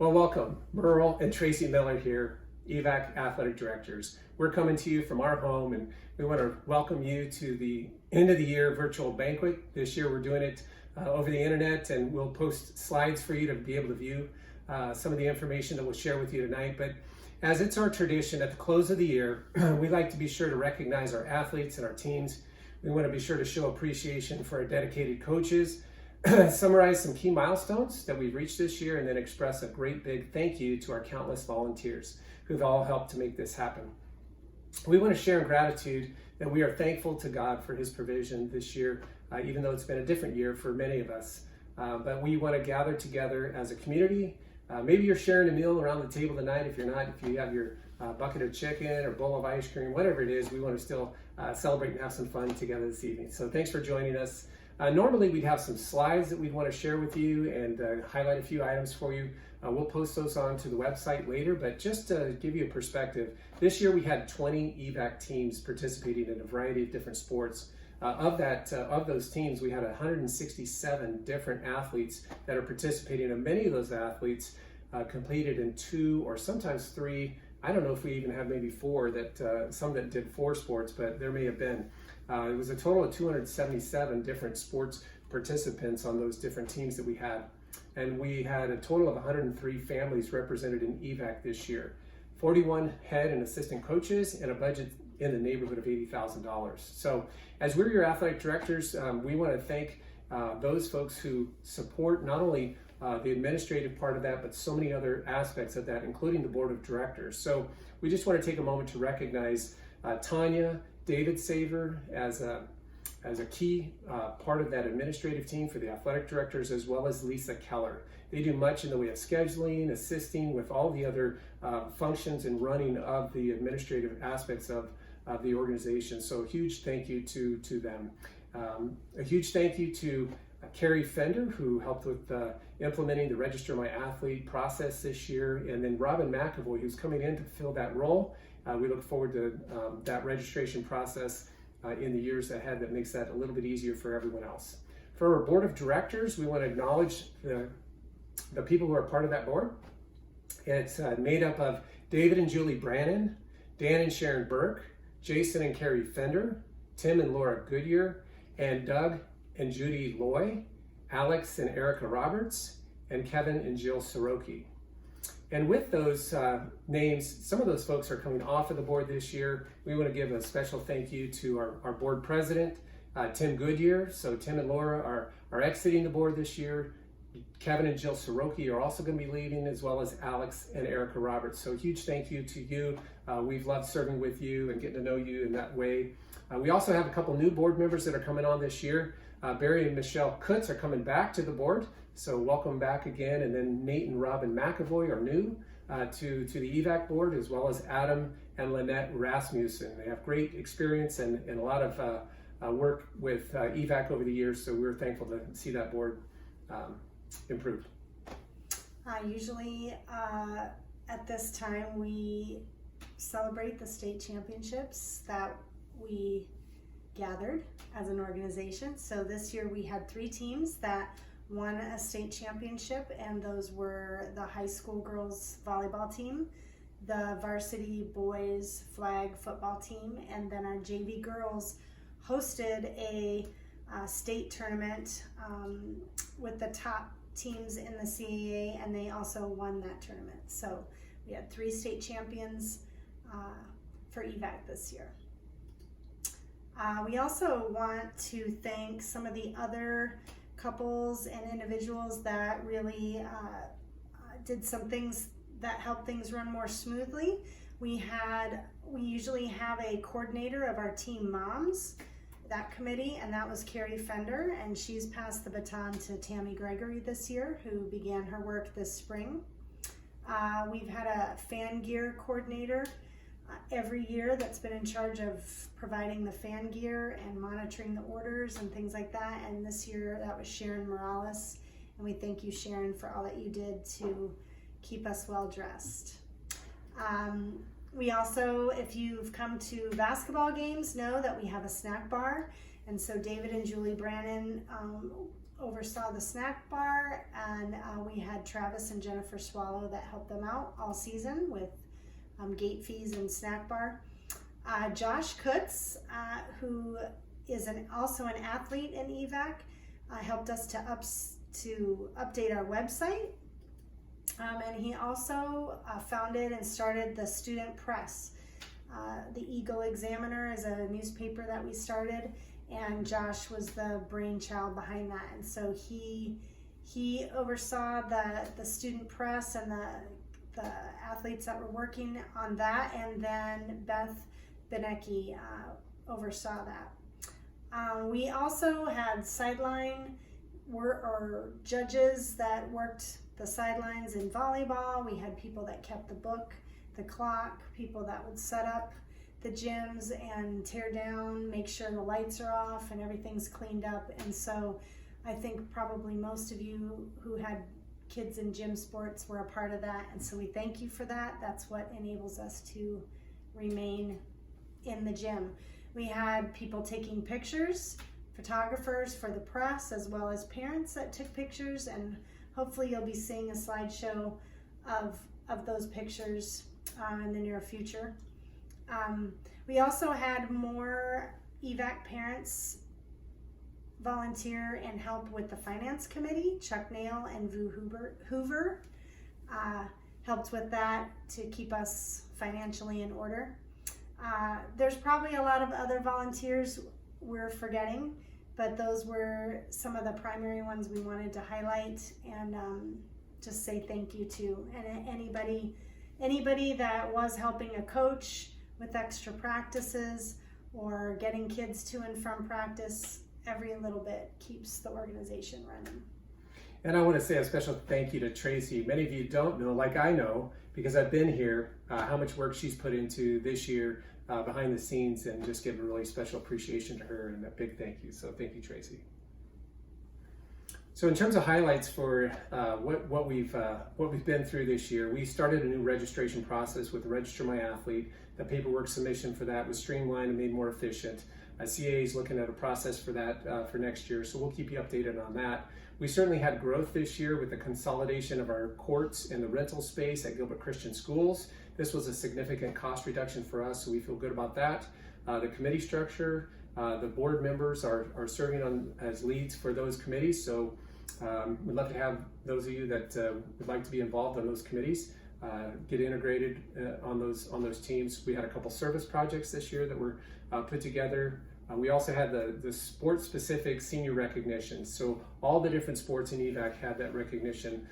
Well, welcome. Merle and Tracy Miller here, EVAC Athletic Directors. We're coming to you from our home, and we want to welcome you to the end of the year virtual banquet. This year we're doing it over the internet, and we'll post slides for you to be able to view some of the information that we'll share with you tonight. But as it's our tradition at the close of the year, we like to be sure to recognize our athletes and our teams. We want to be sure to show appreciation for our dedicated coaches, summarize some key milestones that we've reached this year, and then express a great big thank you to our countless volunteers who've all helped to make this happen. We want to share in gratitude that we are thankful to God for his provision this year, even though it's been a different year for many of us. But we want to gather together as a community. Maybe you're sharing a meal around the table tonight. If you're not, if you have your bucket of chicken or bowl of ice cream, whatever it is, we want to still celebrate and have some fun together this evening. So thanks for joining us. Normally we'd have some slides that we'd want to share with you and highlight a few items for you. We'll post those onto the website later, but just to give you a perspective, this year we had 20 EVAC teams participating in a variety of different sports. Of those teams, we had 167 different athletes that are participating, and many of those athletes competed in 2 or sometimes 3. I don't know if we even had maybe 4 that some that did 4 sports, but there may have been. It was a total of 277 different sports participants on those different teams that we had. And we had a total of 103 families represented in EVAC this year. 41 head and assistant coaches, and a budget in the neighborhood of $80,000. So as we're your athletic directors, we want to thank those folks who support not only the administrative part of that, but so many other aspects of that, including the board of directors. So we just want to take a moment to recognize Tanya, David Saver as a key part of that administrative team for the athletic directors, as well as Lisa Keller. They do much in the way of scheduling, assisting with all the other functions and running of the administrative aspects of the organization. So a huge thank you to them. A huge thank you to Carrie Fender, who helped with implementing the Register My Athlete process this year, and then Robin McAvoy, who's coming in to fill that role. We look forward to that registration process in the years ahead that makes that a little bit easier for everyone else. For our board of directors, we want to acknowledge the people who are part of that board. It's made up of David and Julie Brannon, Dan and Sharon Burke, Jason and Carrie Fender, Tim and Laura Goodyear, and Doug and Judy Loy, Alex and Erica Roberts, and Kevin and Jill Soroki. And with those names, some of those folks are coming off of the board this year. We want to give a special thank you to our board president, Tim Goodyear. So Tim and Laura are exiting the board this year. Kevin and Jill Soroki are also going to be leaving, as well as Alex and Erica Roberts. So huge thank you to you. We've loved serving with you and getting to know you in that way. We also have a couple new board members that are coming on this year. Barry and Michelle Kutz are coming back to the board. So welcome back again. And then Nate and Robin McAvoy are new to the EVAC board, as well as Adam and Lynette Rasmussen. They have great experience and a lot of work with EVAC over the years. So we're thankful to see that board improved. Usually at this time we celebrate the state championships that we gathered as an organization. So this year we had 3 teams that won a state championship, and those were the high school girls volleyball team, the varsity boys flag football team, and then our JV girls hosted a state tournament with the top teams in the CAA, and they also won that tournament. So we had 3 state champions for EVAC this year. We also want to thank some of the other couples and individuals that really did some things that helped things run more smoothly. We usually have a coordinator of our team moms, that committee, and that was Carrie Fender, and she's passed the baton to Tammy Gregory this year, who began her work this spring. We've had a fan gear coordinator every year that's been in charge of providing the fan gear and monitoring the orders and things like that, and this year that was Sharon Morales, and we thank you, Sharon, for all that you did to keep us well dressed. We also, if you've come to basketball games, know that we have a snack bar, And so David and Julie Brannon oversaw the snack bar, and we had Travis and Jennifer Swallow that helped them out all season with gate fees and snack bar. Josh Kutz, who is also an athlete in EVAC, helped us to update our website. And he also founded and started the Student Press. The Eagle Examiner is a newspaper that we started, and Josh was the brainchild behind that. And so he oversaw the Student Press and the athletes that were working on that, and then Beth Benecki oversaw that. We also had sideline judges that worked the sidelines in volleyball. We had people that kept the book, the clock, people that would set up the gyms and tear down, make sure the lights are off and everything's cleaned up. And so I think probably most of you who had kids in gym sports were a part of that, and so we thank you for that. That's what enables us to remain in the gym. We had people taking pictures, photographers for the press, as well as parents that took pictures, and hopefully you'll be seeing a slideshow of those pictures in the near future. We also had more EVAC parents volunteer and help with the finance committee. Chuck Nail and Vu Hoover helped with that to keep us financially in order. There's probably a lot of other volunteers we're forgetting, but those were some of the primary ones we wanted to highlight and just say thank you to. And anybody that was helping a coach with extra practices or getting kids to and from practice, every little bit keeps the organization running. And I want to say a special thank you to Tracy. Many of you don't know, like I know, because I've been here, how much work she's put into this year behind the scenes, and just give a really special appreciation to her and a big thank you. So thank you, Tracy. So in terms of highlights for what we've been through this year, we started a new registration process with Register My Athlete. The paperwork submission for that was streamlined and made more efficient. CAA is looking at a process for that for next year, so we'll keep you updated on that. We certainly had growth this year with the consolidation of our courts and the rental space at Gilbert Christian Schools. This was a significant cost reduction for us, so we feel good about that. The committee structure, the board members are serving on as leads for those committees, so we'd love to have those of you that would like to be involved in those committees get integrated on those teams. We had a couple service projects this year that were put together. We also had the sport-specific senior recognition. So all the different sports in EVAC had that recognition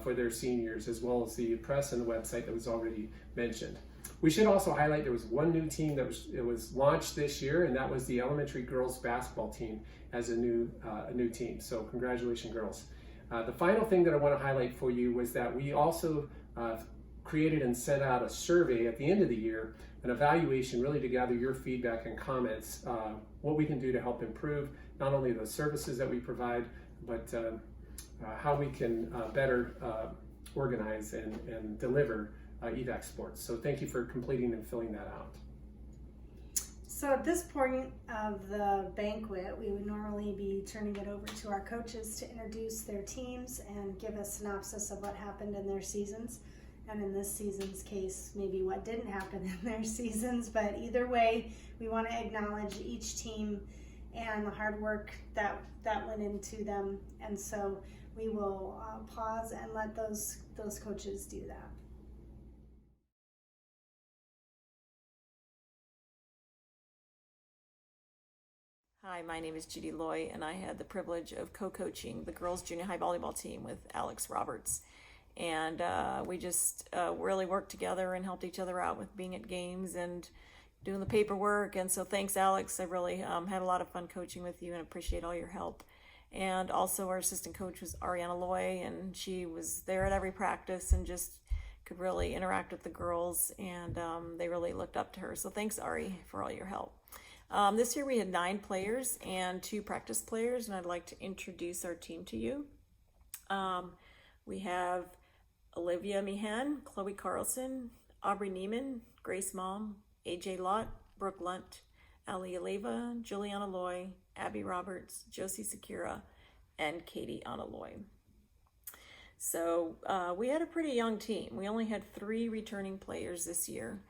for their seniors, as well as the press and the website that was already mentioned. We should also highlight there was one new team that was launched this year, and that was the elementary girls basketball team as a new team. So congratulations, girls. The final thing that I want to highlight for you was that we also created and sent out a survey at the end of the year, an evaluation really to gather your feedback and comments, what we can do to help improve not only the services that we provide, but how we can better organize and deliver EVAC sports. So thank you for completing and filling that out. So at this point of the banquet, we would normally be turning it over to our coaches to introduce their teams and give a synopsis of what happened in their seasons. And in this season's case, maybe what didn't happen in their seasons, but either way, we want to acknowledge each team and the hard work that went into them. And so we will pause and let those coaches do that. Hi, my name is Judy Loy, and I had the privilege of co-coaching the girls junior high volleyball team with Alex Roberts. And we just really worked together and helped each other out with being at games and doing the paperwork. And so thanks, Alex. I really had a lot of fun coaching with you and appreciate all your help. And also our assistant coach was Ariana Loy, and she was there at every practice and just could really interact with the girls, and they really looked up to her. So thanks, Ari, for all your help. This year we had 9 players and 2 practice players, and I'd like to introduce our team to you. We have Olivia Meehan, Chloe Carlson, Aubrey Neiman, Grace Malm, AJ Lott, Brooke Lunt, Ali Aleva, Juliana Loy, Abby Roberts, Josie Sakura, and Katie Analoy. So we had a pretty young team. We only had 3 returning players this year.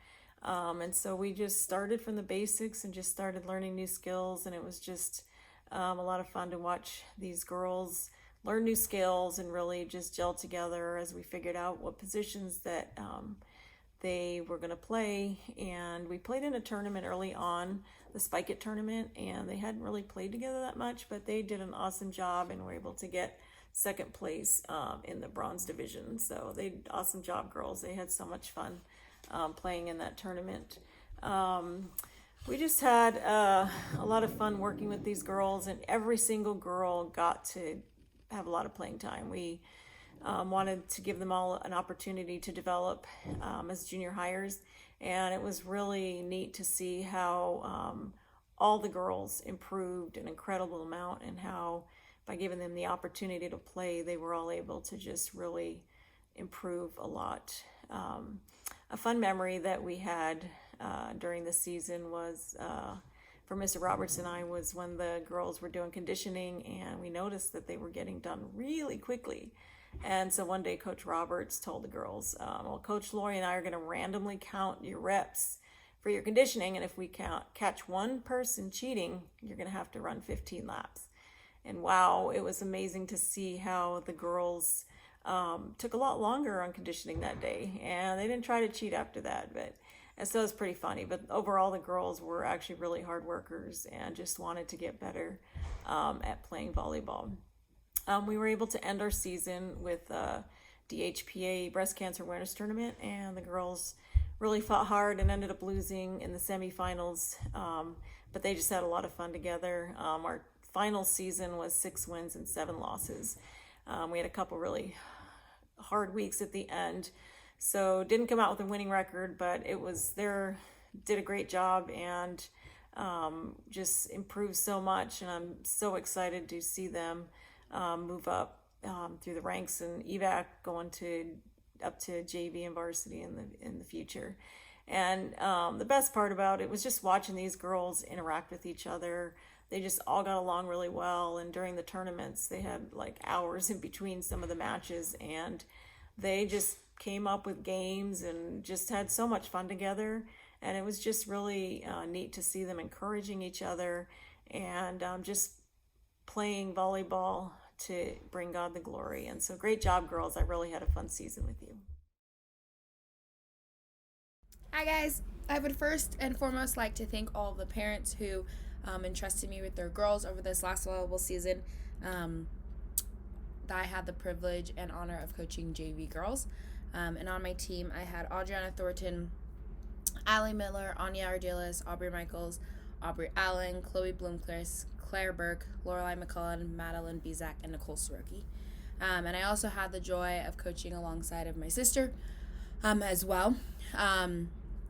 And so we just started from the basics and just started learning new skills. And it was just a lot of fun to watch these girls learn new skills and really just gel together as we figured out what positions that they were going to play. And we played in a tournament early on, the Banquet tournament, and they hadn't really played together that much, but they did an awesome job and were able to get second place in the bronze division. So they did awesome job, girls. They had so much fun playing in that tournament. We just had a lot of fun working with these girls, and every single girl got to have a lot of playing time. We wanted to give them all an opportunity to develop as junior hires, and it was really neat to see how all the girls improved an incredible amount, and how by giving them the opportunity to play, they were all able to just really improve a lot. A fun memory that we had during the season was for Mr. Roberts and I was when the girls were doing conditioning, and we noticed that they were getting done really quickly. And so one day Coach Roberts told the girls, well, Coach Lori and I are going to randomly count your reps for your conditioning, and if we catch one person cheating, you're going to have to run 15 laps. And wow, it was amazing to see how the girls took a lot longer on conditioning that day, and they didn't try to cheat after that. And so it's pretty funny. But overall, the girls were actually really hard workers and just wanted to get better at playing volleyball. We were able to end our season with DHPA Breast Cancer Awareness Tournament, and the girls really fought hard and ended up losing in the semifinals. But they just had a lot of fun together. Our final season was 6 wins and 7 losses. We had a couple really hard weeks at the end, so didn't come out with a winning record, but did a great job and just improved so much, and I'm so excited to see them move up through the ranks in EVAC, going up to JV and varsity in the future. And the best part about it was just watching these girls interact with each other. They just all got along really well, and during the tournaments they had like hours in between some of the matches, and they just came up with games and just had so much fun together. And it was just really neat to see them encouraging each other and just playing volleyball to bring God the glory. And so great job, girls. I really had a fun season with you. Hi guys, I would first and foremost like to thank all of the parents who entrusted me with their girls over this last volleyball season. That I had the privilege and honor of coaching JV girls. And on my team, I had Adriana Thornton, Allie Miller, Anya Ardiles, Aubrey Michaels, Aubrey Allen, Chloe Bloomquist, Claire Burke, Lorelai McCullen, Madeline Bizak, and Nicole Soroki. And I also had the joy of coaching alongside of my sister as well.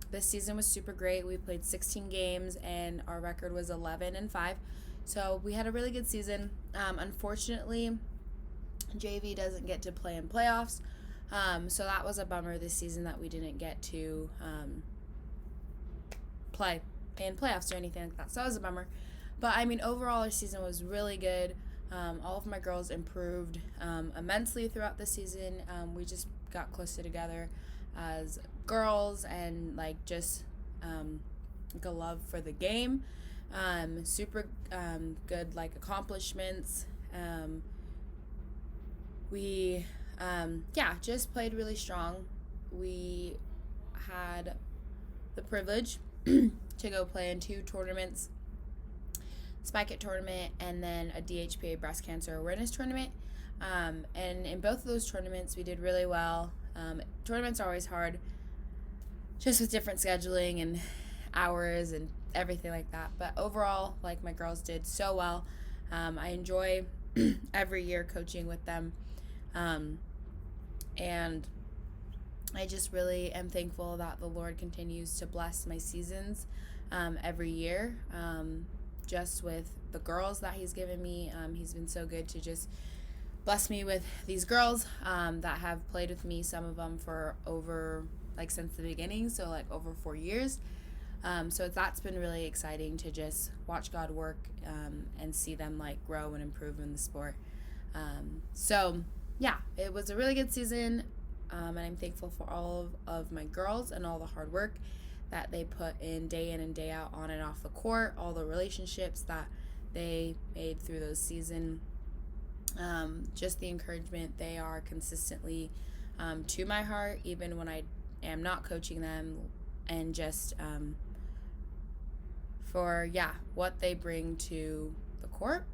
This season was super great. We played 16 games, and our record was 11-5. So we had a really good season. Unfortunately, JV doesn't get to play in playoffs. So that was a bummer this season that we didn't get to play in playoffs or anything like that. So that was a bummer. But, I mean, overall, our season was really good. All of my girls improved immensely throughout the season. We just got closer together as girls and, like, just a love for the game. Super good, like, accomplishments. We just played really strong. We had the privilege to go play in 2 tournaments, Banquet tournament and then a DHPA breast cancer awareness tournament. And in both of those tournaments, we did really well. Tournaments are always hard, just with different scheduling and hours and everything like that. But overall, like, my girls did so well. I enjoy every year coaching with them. And I just really am thankful that the Lord continues to bless my seasons every year, just with the girls that He's given me. He's been so good to just bless me with these girls that have played with me, some of them for over, like, since the beginning, so like over 4 years. So that's been really exciting to just watch God work and see them like grow and improve in the sport. So yeah, it was a really good season, and I'm thankful for all of my girls and all the hard work that they put in and day out on and off the court, all the relationships that they made through those seasons, just the encouragement they are consistently to my heart, even when I am not coaching them, and just for what they bring to the court,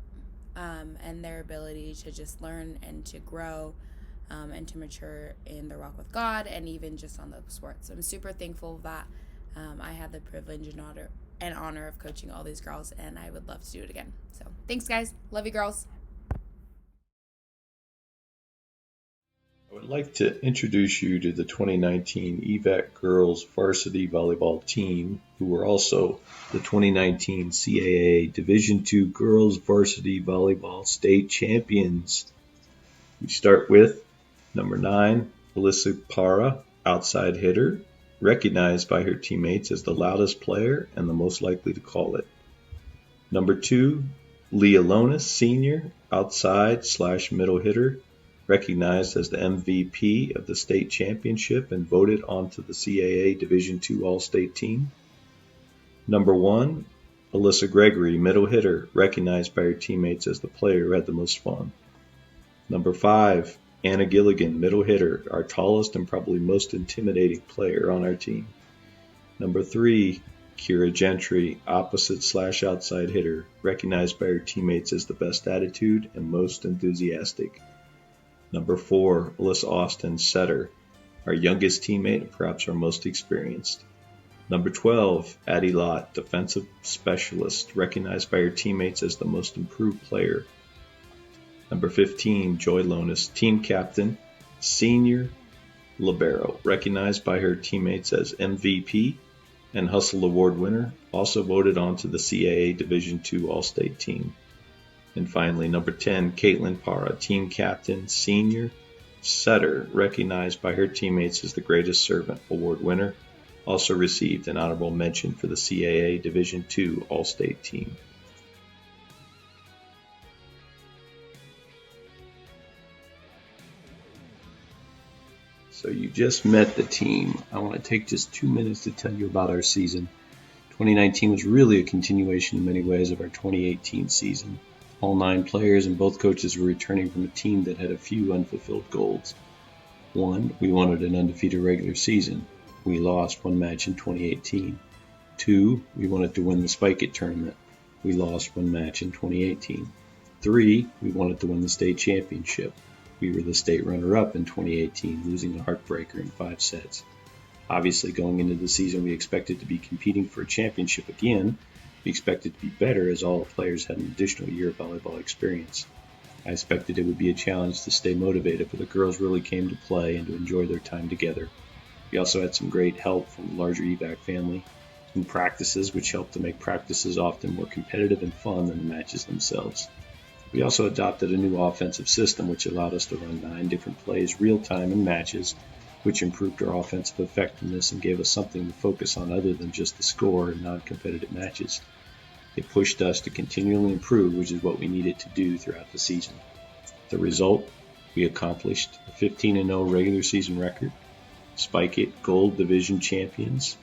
and their ability to just learn and to grow and to mature in their walk with God, and even just on the sports. So I'm super thankful that I had the privilege and honor of coaching all these girls, and I would love to do it again. So thanks, guys. Love you, girls. I would like to introduce you to the 2019 EVAC girls varsity volleyball team, who were also the 2019 CAA Division II girls varsity volleyball state champions. We start with number 9, Alyssa Para, outside hitter, recognized by her teammates as the loudest player and the most likely to call it. Number 2, Leah Lonis, senior, outside/middle hitter, recognized as the MVP of the state championship and voted onto the CAA Division II All-State team. Number 1, Alyssa Gregory, middle hitter, recognized by her teammates as the player who had the most fun. Number 5, Anna Gilligan, middle hitter, our tallest and probably most intimidating player on our team. Number 3, Kira Gentry, opposite/outside hitter, recognized by her teammates as the best attitude and most enthusiastic. Number 4, Alyssa Austin, setter, our youngest teammate and perhaps our most experienced. Number 12, Addie Lott, defensive specialist, recognized by her teammates as the most improved player. Number 15, Joy Lonis, team captain, senior, libero, recognized by her teammates as MVP and Hustle Award winner, also voted onto the CAA Division II All-State team. And finally, number 10, Caitlin Para, team captain, senior, setter, recognized by her teammates as the Greatest Servant Award winner, also received an honorable mention for the CAA Division II All-State team. So you just met the team. I want to take just 2 minutes to tell you about our season. 2019 was really a continuation in many ways of our 2018 season. All 9 players and both coaches were returning from a team that had a few unfulfilled goals. 1, we wanted an undefeated regular season. We lost 1 match in 2018. 2, we wanted to win the Spike It tournament. We lost 1 match in 2018. 3, we wanted to win the state championship. We were the state runner-up in 2018, losing a heartbreaker in 5 sets. Obviously, going into the season, we expected to be competing for a championship again. We expected to be better as all the players had an additional year of volleyball experience. I expected it would be a challenge to stay motivated, but the girls really came to play and to enjoy their time together. We also had some great help from the larger EVAC family in practices, which helped to make practices often more competitive and fun than the matches themselves. We also adopted a new offensive system, which allowed us to run 9 different plays real-time in matches, which improved our offensive effectiveness and gave us something to focus on other than just the score in non-competitive matches. It pushed us to continually improve, which is what we needed to do throughout the season. The result, we accomplished a 15-0 regular season record, Spike It Gold Division champions,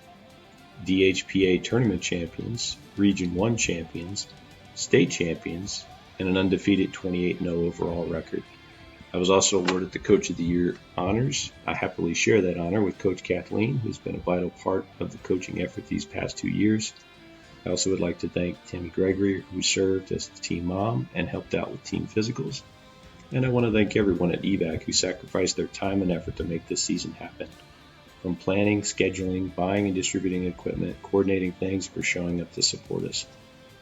DHPA tournament champions, Region 1 champions, state champions, and an undefeated 28-0 overall record. I was also awarded the Coach of the Year honors. I happily share that honor with Coach Kathleen, who's been a vital part of the coaching effort these past 2 years. I also would like to thank Tammy Gregory, who served as the team mom and helped out with team physicals. And I want to thank everyone at EVAC who sacrificed their time and effort to make this season happen. From planning, scheduling, buying and distributing equipment, coordinating things, for showing up to support us.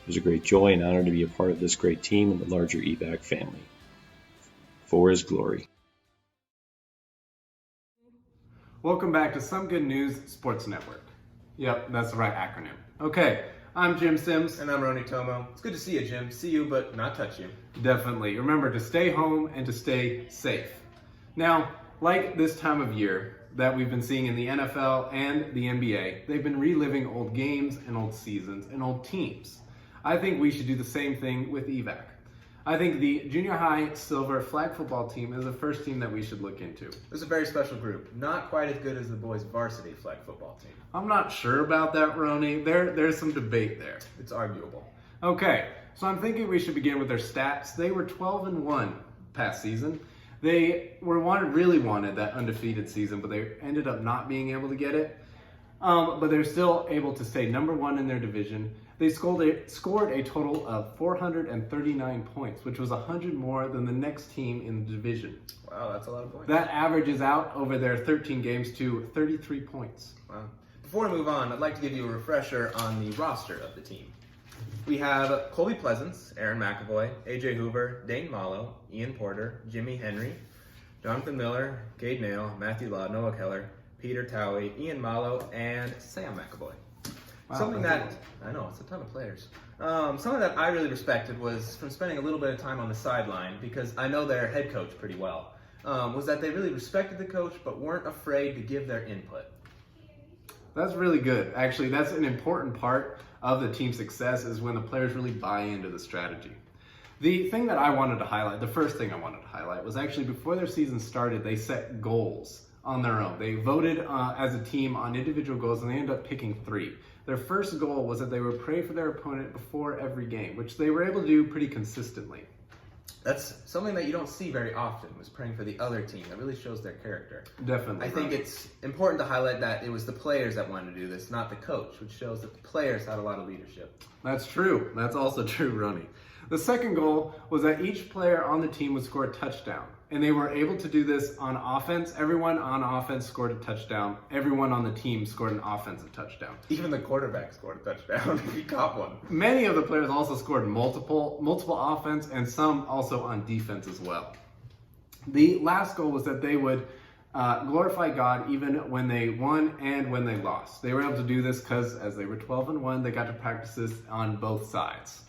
It was a great joy and honor to be a part of this great team and the larger EVAC family. For His glory. Welcome back to Some Good News Sports Network. Yep, that's the right acronym. Okay, I'm Jim Sims. And I'm Ronnie Tomo. It's good to see you, Jim. See you, but not touch you. Definitely. Remember to stay home and to stay safe. Now, like this time of year, that we've been seeing in the NFL and the NBA. They've been reliving old games and old seasons and old teams. I think we should do the same thing with EVAC. I think the junior high silver flag football team is the first team that we should look into. This is a very special group. Not quite as good as the boys' varsity flag football team. I'm not sure about that, Roni. There's some debate there. It's arguable. Okay, so I'm thinking we should begin with their stats. They were 12-1 past season. They really wanted that undefeated season, but they ended up not being able to get it. But they're still able to stay number one in their division. They scored a total of 439 points, which was 100 more than the next team in the division. Wow, that's a lot of points. That averages out over their 13 games to 33 points. Wow. Before we move on, I'd like to give you a refresher on the roster of the team. We have Colby Pleasance, Aaron McAvoy, AJ Hoover, Dane Mallow, Ian Porter, Jimmy Henry, Jonathan Miller, Cade Nail, Matthew Law, Noah Keller, Peter Towie, Ian Mallow, and Sam McAvoy. Wow, Something that, I know, it's a ton of players. Something that I really respected was from spending a little bit of time on the sideline, because I know their head coach pretty well, was that they really respected the coach but weren't afraid to give their input. That's really good. Actually, that's an important part of the team's success is when the players really buy into the strategy. The thing that I wanted to highlight, the first thing I wanted to highlight was actually before their season started, they set goals on their own. They voted as a team on individual goals and they ended up picking 3. Their first goal was that they would pray for their opponent before every game, which they were able to do pretty consistently. That's something that you don't see very often, was praying for the other team. That really shows their character. Definitely. I think it's important to highlight that it was the players that wanted to do this, not the coach, which shows that the players had a lot of leadership. That's true. That's also true, Ronnie. The second goal was that each player on the team would score a touchdown. And they were able to do this on offense. Everyone on offense scored a touchdown. Everyone on the team scored an offensive touchdown. Even the quarterback scored a touchdown. He caught one. Many of the players also scored multiple offense and some also on defense as well. The last goal was that they would glorify God even when they won and when they lost. They were able to do this because as they were 12-1, they got to practice this on both sides.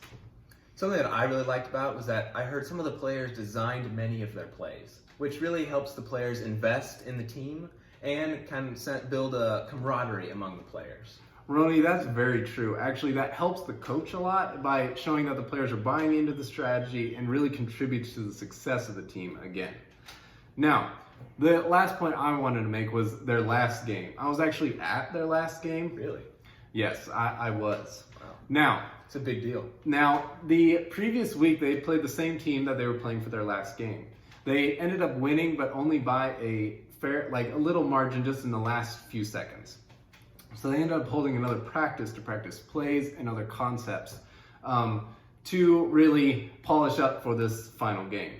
Something that I really liked about was that I heard some of the players designed many of their plays, which really helps the players invest in the team and can build a camaraderie among the players. Roni, that's very true. Actually, that helps the coach a lot by showing that the players are buying into the strategy and really contributes to the success of the team again. Now, the last point I wanted to make was their last game. I was actually at their last game. Really? Yes, I was. Wow. Now, it's a big deal. Now, the previous week, they played the same team that they were playing for their last game. They ended up winning, but only by a little margin just in the last few seconds. So they ended up holding another practice to practice plays and other concepts to really polish up for this final game.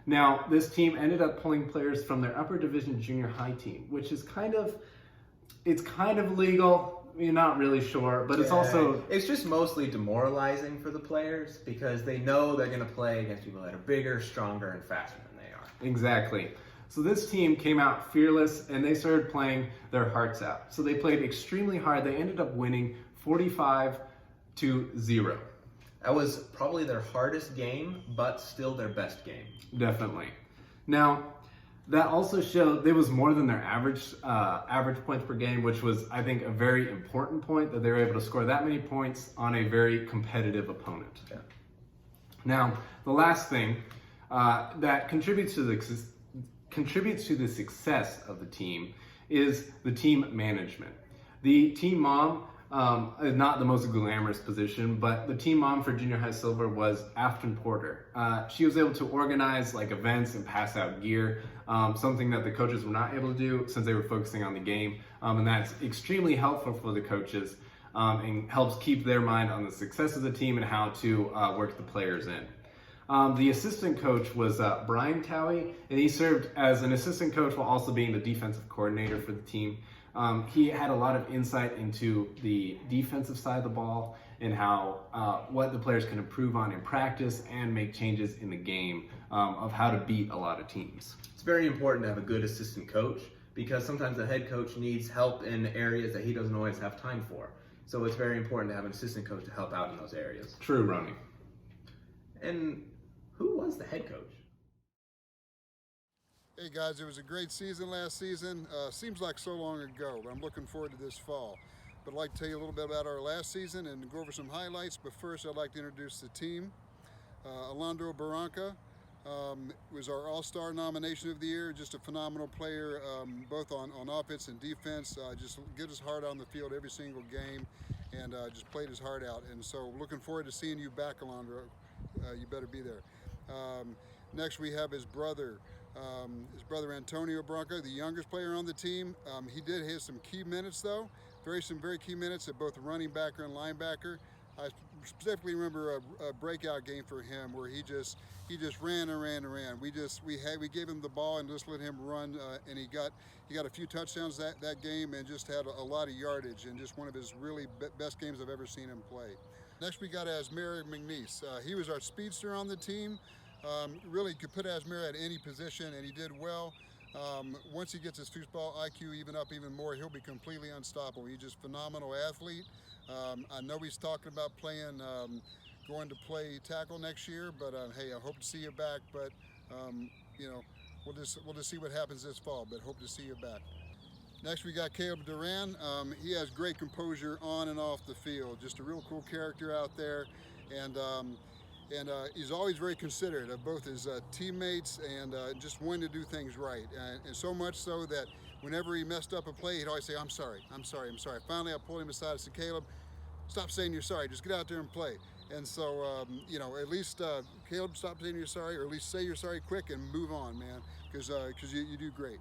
Now, this team ended up pulling players from their upper division junior high team, which is kind of legal. You're not really sure, but it's also... It's just mostly demoralizing for the players because they know they're going to play against people that are bigger, stronger, and faster than they are. Exactly. So this team came out fearless and they started playing their hearts out. So they played extremely hard. They ended up winning 45-0. That was probably their hardest game, but still their best game. Definitely. Now, that also showed there was more than their average points per game, which was, I think, a very important point that they were able to score that many points on a very competitive opponent. Yeah. Now, the last thing that contributes to the success of the team is the team management. The team mom is not the most glamorous position, but the team mom for Junior High Silver was Afton Porter. She was able to organize events and pass out gear, something that the coaches were not able to do since they were focusing on the game, and that's extremely helpful for the coaches and helps keep their mind on the success of the team and how to work the players in. The assistant coach was Brian Towie, and he served as an assistant coach while also being the defensive coordinator for the team. He had a lot of insight into the defensive side of the ball and how what the players can improve on in practice and make changes in the game of how to beat a lot of teams. It's very important to have a good assistant coach because sometimes the head coach needs help in areas that he doesn't always have time for. So it's very important to have an assistant coach to help out in those areas. True, Ronnie. And who was the head coach? Hey guys, it was a great season last season. Seems like so long ago, but I'm looking forward to this fall. But I'd like to tell you a little bit about our last season and go over some highlights. But first, I'd like to introduce the team. Alondro Barranca was our All-Star nomination of the year. Just a phenomenal player, both on offense and defense. Just get his heart on the field every single game, and just played his heart out. And so, looking forward to seeing you back, Alondro. You better be there. Next, we have his brother Antonio Barranca, the youngest player on the team. He did hit some key minutes though, some very key minutes at both running backer and linebacker. I specifically remember a breakout game for him where he just ran and ran and ran. We gave him the ball and just let him run, and he got a few touchdowns that game and just had a lot of yardage, and just one of his really best games I've ever seen him play. Next, we got Asmir McNeese. He was our speedster on the team. Really could put Asmir at any position, and he did well. Once he gets his football IQ even more, he'll be completely unstoppable. He's just a phenomenal athlete. I know he's talking about going to play tackle next year, but hey, I hope to see you back. But we'll just see what happens this fall. But hope to see you back. Next, we got Caleb Duran. He has great composure on and off the field. Just a real cool character out there, and he's always very considerate of both his teammates and just wanting to do things right. And so much so that whenever he messed up a play, he'd always say, I'm sorry. Finally, I pulled him aside and said, Caleb, stop saying you're sorry. Just get out there and play. And so, at least Caleb, stop saying you're sorry, or at least say you're sorry quick and move on, man, because you do great.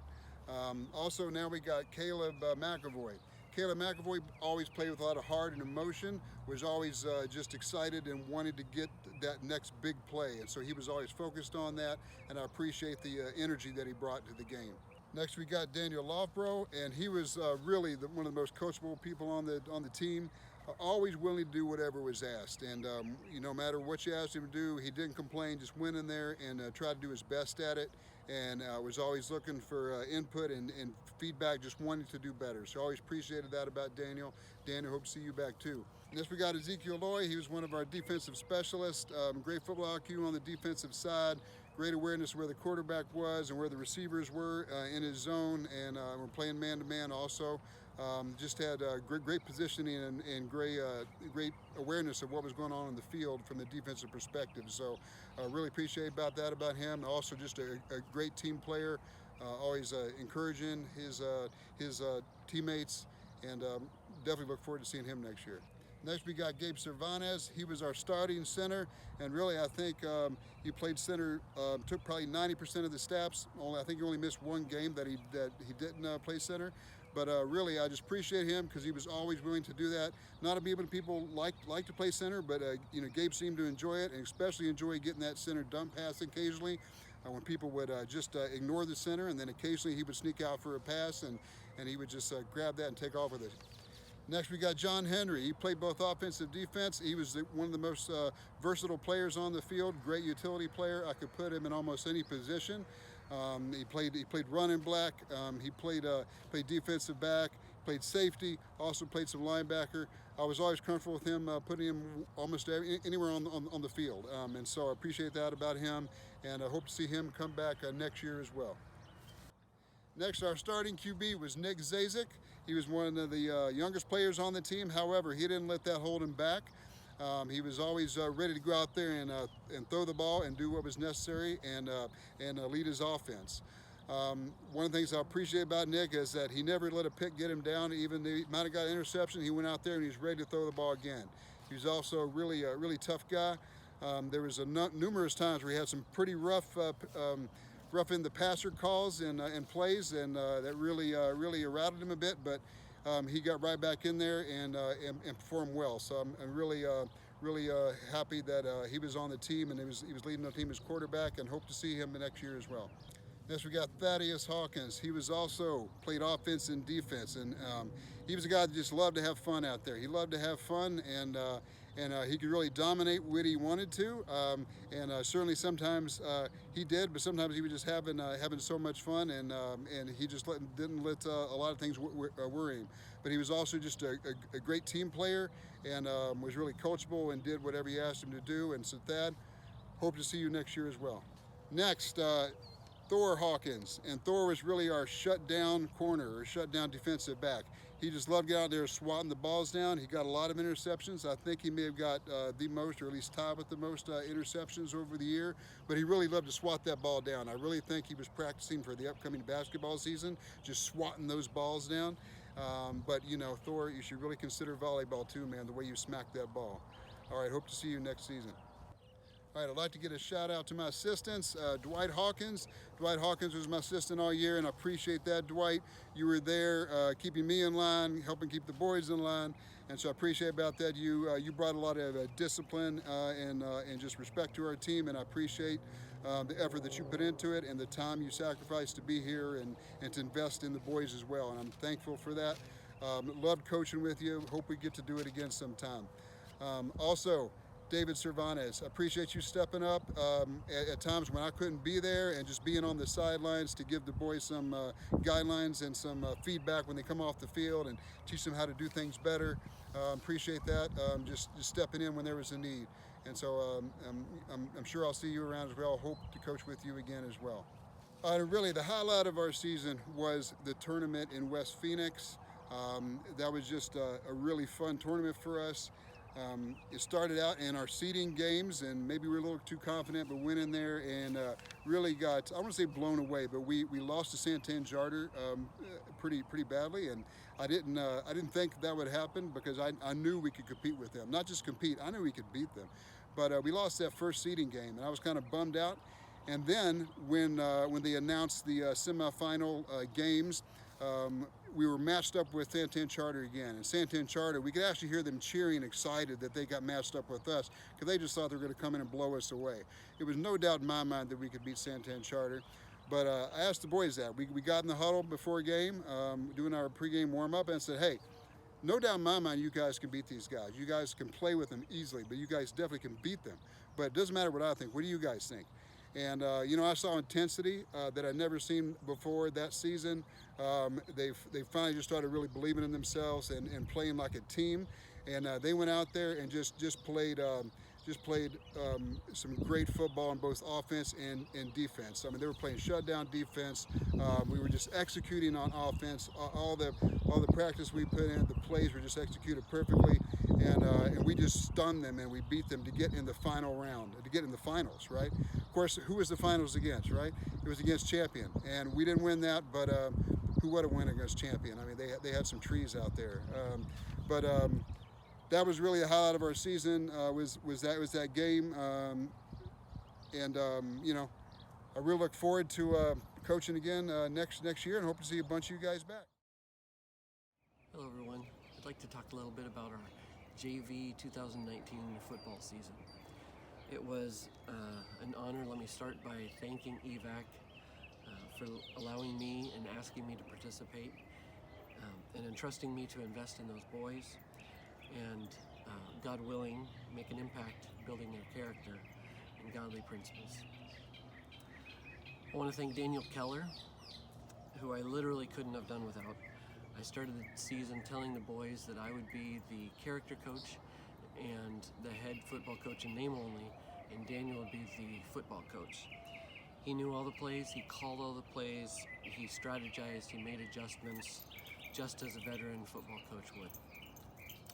Also, now we got Caleb McAvoy. Caleb McAvoy always played with a lot of heart and emotion, was always just excited and wanted to get that next big play. And so he was always focused on that, and I appreciate the energy that he brought to the game. Next, we got Daniel Lofbro, and he was really one of the most coachable people on the team. Always willing to do whatever was asked, and no matter what you asked him to do, he didn't complain. Just went in there and tried to do his best at it, and was always looking for input and feedback, just wanting to do better. So always appreciated that about Daniel. Daniel, hope to see you back too. Next, we got Ezekiel Loy. He was one of our defensive specialists. Great football IQ on the defensive side. Great awareness of where the quarterback was and where the receivers were in his zone, and we're playing man-to-man also. Just had great positioning and great awareness of what was going on in the field from the defensive perspective. So really appreciate about him. Also just a great team player, always encouraging his teammates, and definitely look forward to seeing him next year. Next, we got Gabe Cervantes. He was our starting center, and really, I think he played center, took probably 90% of the snaps. I think he only missed one game that he didn't play center. But really, I just appreciate him because he was always willing to do that. Not a many people like to play center, but Gabe seemed to enjoy it, and especially enjoy getting that center dump pass occasionally. When people would just ignore the center, and then occasionally he would sneak out for a pass, and he would just grab that and take off with it. Next, we got John Henry. He played both offense and defense. He was one of the most versatile players on the field. Great utility player. I could put him in almost any position. He played running back. He played defensive back. Played safety. Also played some linebacker. I was always comfortable with him putting him almost anywhere on the field. And so I appreciate that about him. And I hope to see him come back next year as well. Next, our starting QB was Nick Zazik. He was one of the youngest players on the team. However, he didn't let that hold him back. He was always ready to go out there and throw the ball and do what was necessary and lead his offense. One of the things I appreciate about Nick is that he never let a pick get him down. Even though he might have got an interception, he went out there and he was ready to throw the ball again. He was also a really tough guy. There was numerous times where he had some pretty rough in the passer calls and plays, and that really routed him a bit, but he got right back in there and performed well. So I'm really happy that he was on the team and he was leading the team as quarterback, and hope to see him the next year as well. Next, we got Thaddeus Hawkins. He was also played offense and defense, and he was a guy that just loved to have fun out there. He loved to have fun, and he could really dominate what he wanted to. Certainly sometimes he did, but sometimes he was just having so much fun, and he just didn't let a lot of things worry him. But he was also just a great team player, and was really coachable and did whatever you asked him to do. And so Thad, hope to see you next year as well. Next, Thor Hawkins, and Thor was really our shutdown corner or shutdown defensive back. He just loved getting out there swatting the balls down. He got a lot of interceptions. I think he may have got the most, or at least tied with the most interceptions over the year, but he really loved to swat that ball down. I really think he was practicing for the upcoming basketball season, just swatting those balls down. But you know, Thor, you should really consider volleyball too, man, the way you smack that ball. All right, hope to see you next season. All right, I'd like to get a shout out to my assistants, Dwight Hawkins. Dwight Hawkins was my assistant all year, and I appreciate that, Dwight. You were there keeping me in line, helping keep the boys in line, and so I appreciate about that. You brought a lot of discipline and just respect to our team, and I appreciate the effort that you put into it and the time you sacrificed to be here and to invest in the boys as well, and I'm thankful for that. Loved coaching with you. Hope we get to do it again sometime. Also, David Cervantes, I appreciate you stepping up at times when I couldn't be there and just being on the sidelines to give the boys some guidelines and some feedback when they come off the field and teach them how to do things better. Appreciate that, just stepping in when there was a need. And so I'm sure I'll see you around as well. Hope to coach with you again as well. Really, the highlight of our season was the tournament in West Phoenix. That was just a really fun tournament for us. It started out in our seeding games, and maybe we were a little too confident, but went in there and really got, I don't want to say blown away, but we lost to Santan Charter pretty badly, and I didn't think that would happen because I knew we could compete with them. Not just compete, I knew we could beat them. But we lost that first seeding game, and I was kind of bummed out. And then when they announced the semifinal games, we were matched up with Santan Charter again. And Santan Charter, we could actually hear them cheering, excited that they got matched up with us because they just thought they were going to come in and blow us away. It was no doubt in my mind that we could beat Santan Charter. But I asked the boys that. We got in the huddle before a game, doing our pregame warm-up, and said, hey, no doubt in my mind you guys can beat these guys. You guys can play with them easily, but you guys definitely can beat them. But it doesn't matter what I think. What do you guys think? And, you know, I saw intensity that I'd never seen before that season. They finally just started really believing in themselves and playing like a team. And they went out there and just played some great football on both offense and defense. I mean, they were playing shutdown defense. We were just executing on offense. All the practice we put in, the plays were just executed perfectly. And we just stunned them and we beat them to get in the final round, to get in the finals, right? Of course, who was the finals against, right? It was against Champion. And we didn't win that, but who would have won against Champion? I mean, they had some trees out there. That was really a highlight of our season, was that game. You know, I really look forward to coaching again next year and hope to see a bunch of you guys back. Hello everyone. I'd like to talk a little bit about our JV 2019 football season. It was an honor. Let me start by thanking EVAC for allowing me and asking me to participate and entrusting me to invest in those boys and, God willing, make an impact building their character and godly principles. I want to thank Daniel Keller, who I literally couldn't have done without. I started the season telling the boys that I would be the character coach and the head football coach in name only, and Daniel would be the football coach. He knew all the plays, he called all the plays, he strategized, he made adjustments, just as a veteran football coach would.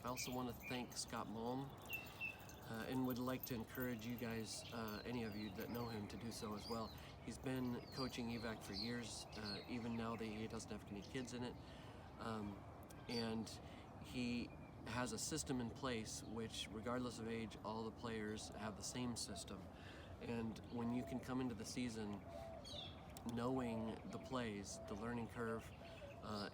I also want to thank Scott Malm and would like to encourage you guys, any of you that know him, to do so as well. He's been coaching EVAC for years, even now that he doesn't have any kids in it. And he has a system in place which, regardless of age, all the players have the same system. And when you can come into the season knowing the plays, the learning curve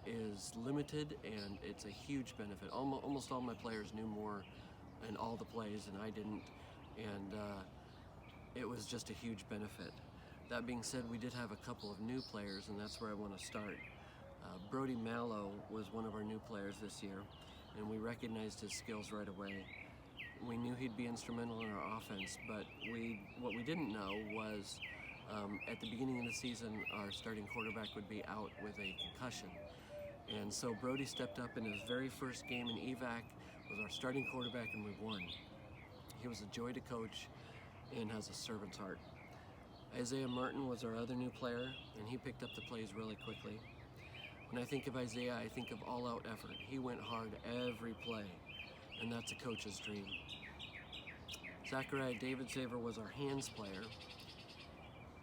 is limited, and it's a huge benefit. Almost all my players knew more in all the plays, and I didn't. And it was just a huge benefit. That being said, we did have a couple of new players, and that's where I want to start. Brody Mallow was one of our new players this year, and we recognized his skills right away. We knew he'd be instrumental in our offense, but what we didn't know was at the beginning of the season, our starting quarterback would be out with a concussion. And so Brody stepped up in his very first game in EVAC, was our starting quarterback, and we won. He was a joy to coach and has a servant's heart. Isaiah Martin was our other new player, and he picked up the plays really quickly. When I think of Isaiah, I think of all-out effort. He went hard every play, and that's a coach's dream. Zachariah Davidsaver was our hands player.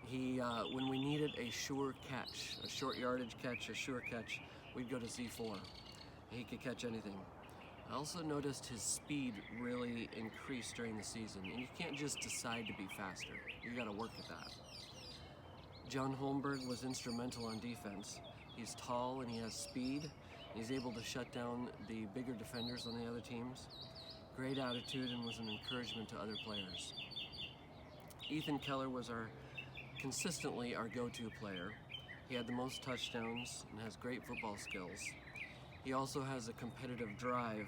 He, when we needed a sure catch, a short yardage catch, a sure catch, we'd go to Z4. He could catch anything. I also noticed his speed really increased during the season, and you can't just decide to be faster. You got to work at that. John Holmberg was instrumental on defense. He's tall and he has speed. He's able to shut down the bigger defenders on the other teams. Great attitude and was an encouragement to other players. Ethan Keller was consistently our go-to player. He had the most touchdowns and has great football skills. He also has a competitive drive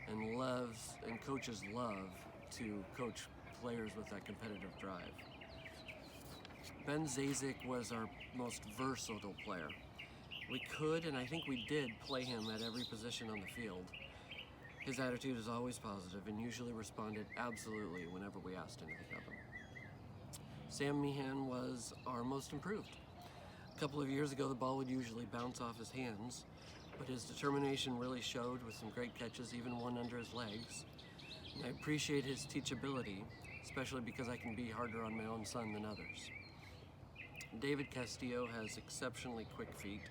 and coaches love to coach players with that competitive drive. Ben Zazik was our most versatile player. We could, and I think we did, play him at every position on the field. His attitude is always positive and usually responded absolutely whenever we asked anything of him. Sam Meehan was our most improved. A couple of years ago, the ball would usually bounce off his hands, but his determination really showed with some great catches, even one under his legs. And I appreciate his teachability, especially because I can be harder on my own son than others. David Castillo has exceptionally quick feet,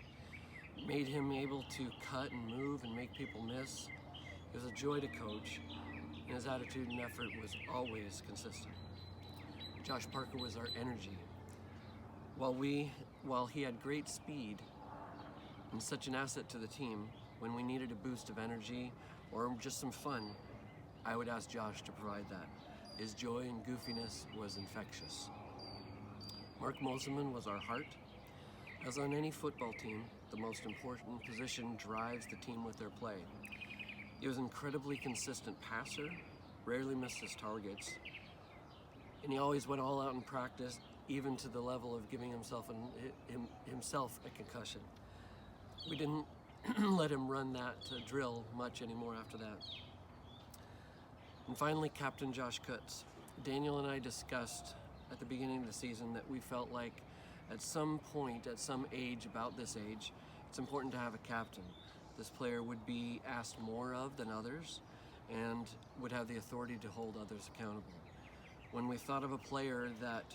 made him able to cut and move and make people miss. He was a joy to coach, and his attitude and effort was always consistent. Josh Parker was our energy. While he had great speed and such an asset to the team, when we needed a boost of energy or just some fun, I would ask Josh to provide that. His joy and goofiness was infectious. Mark Moselman was our heart. As on any football team, the most important position drives the team with their play. He was an incredibly consistent passer, rarely missed his targets, and he always went all out in practice, even to the level of giving himself a concussion. We didn't let him run that drill much anymore after that. And finally, Captain Josh Kutz. Daniel and I discussed at the beginning of the season that we felt like at some point, at some age, about this age, it's important to have a captain. This player would be asked more of than others and would have the authority to hold others accountable. When we thought of a player that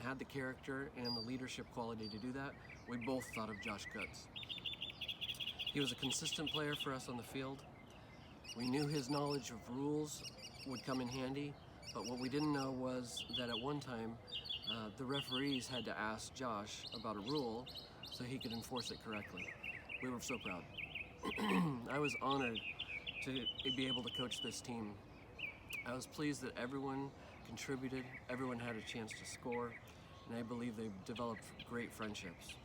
had the character and the leadership quality to do that, we both thought of Josh Kutz. He was a consistent player for us on the field. We knew his knowledge of rules would come in handy, but what we didn't know was that at one time, the referees had to ask Josh about a rule so he could enforce it correctly. We were so proud. I was honored to be able to coach this team. I was pleased that everyone contributed, everyone had a chance to score, and I believe they've developed great friendships.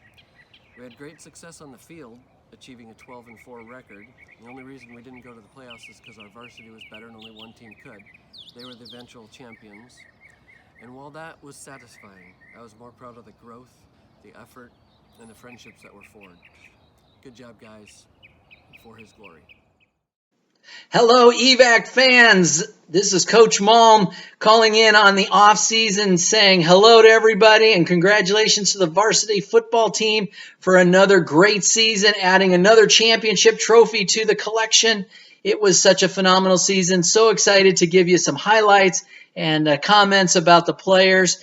We had great success on the field, achieving a 12-4 record. The only reason we didn't go to the playoffs is because our varsity was better and only one team could. They were the eventual champions. And while that was satisfying, I was more proud of the growth, the effort, and the friendships that were forged. Good job, guys, for his glory. Hello, EVAC fans. This is Coach Malm calling in on the off season, saying hello to everybody and congratulations to the varsity football team for another great season, adding another championship trophy to the collection. It was such a phenomenal season. So excited to give you some highlights and comments about the players.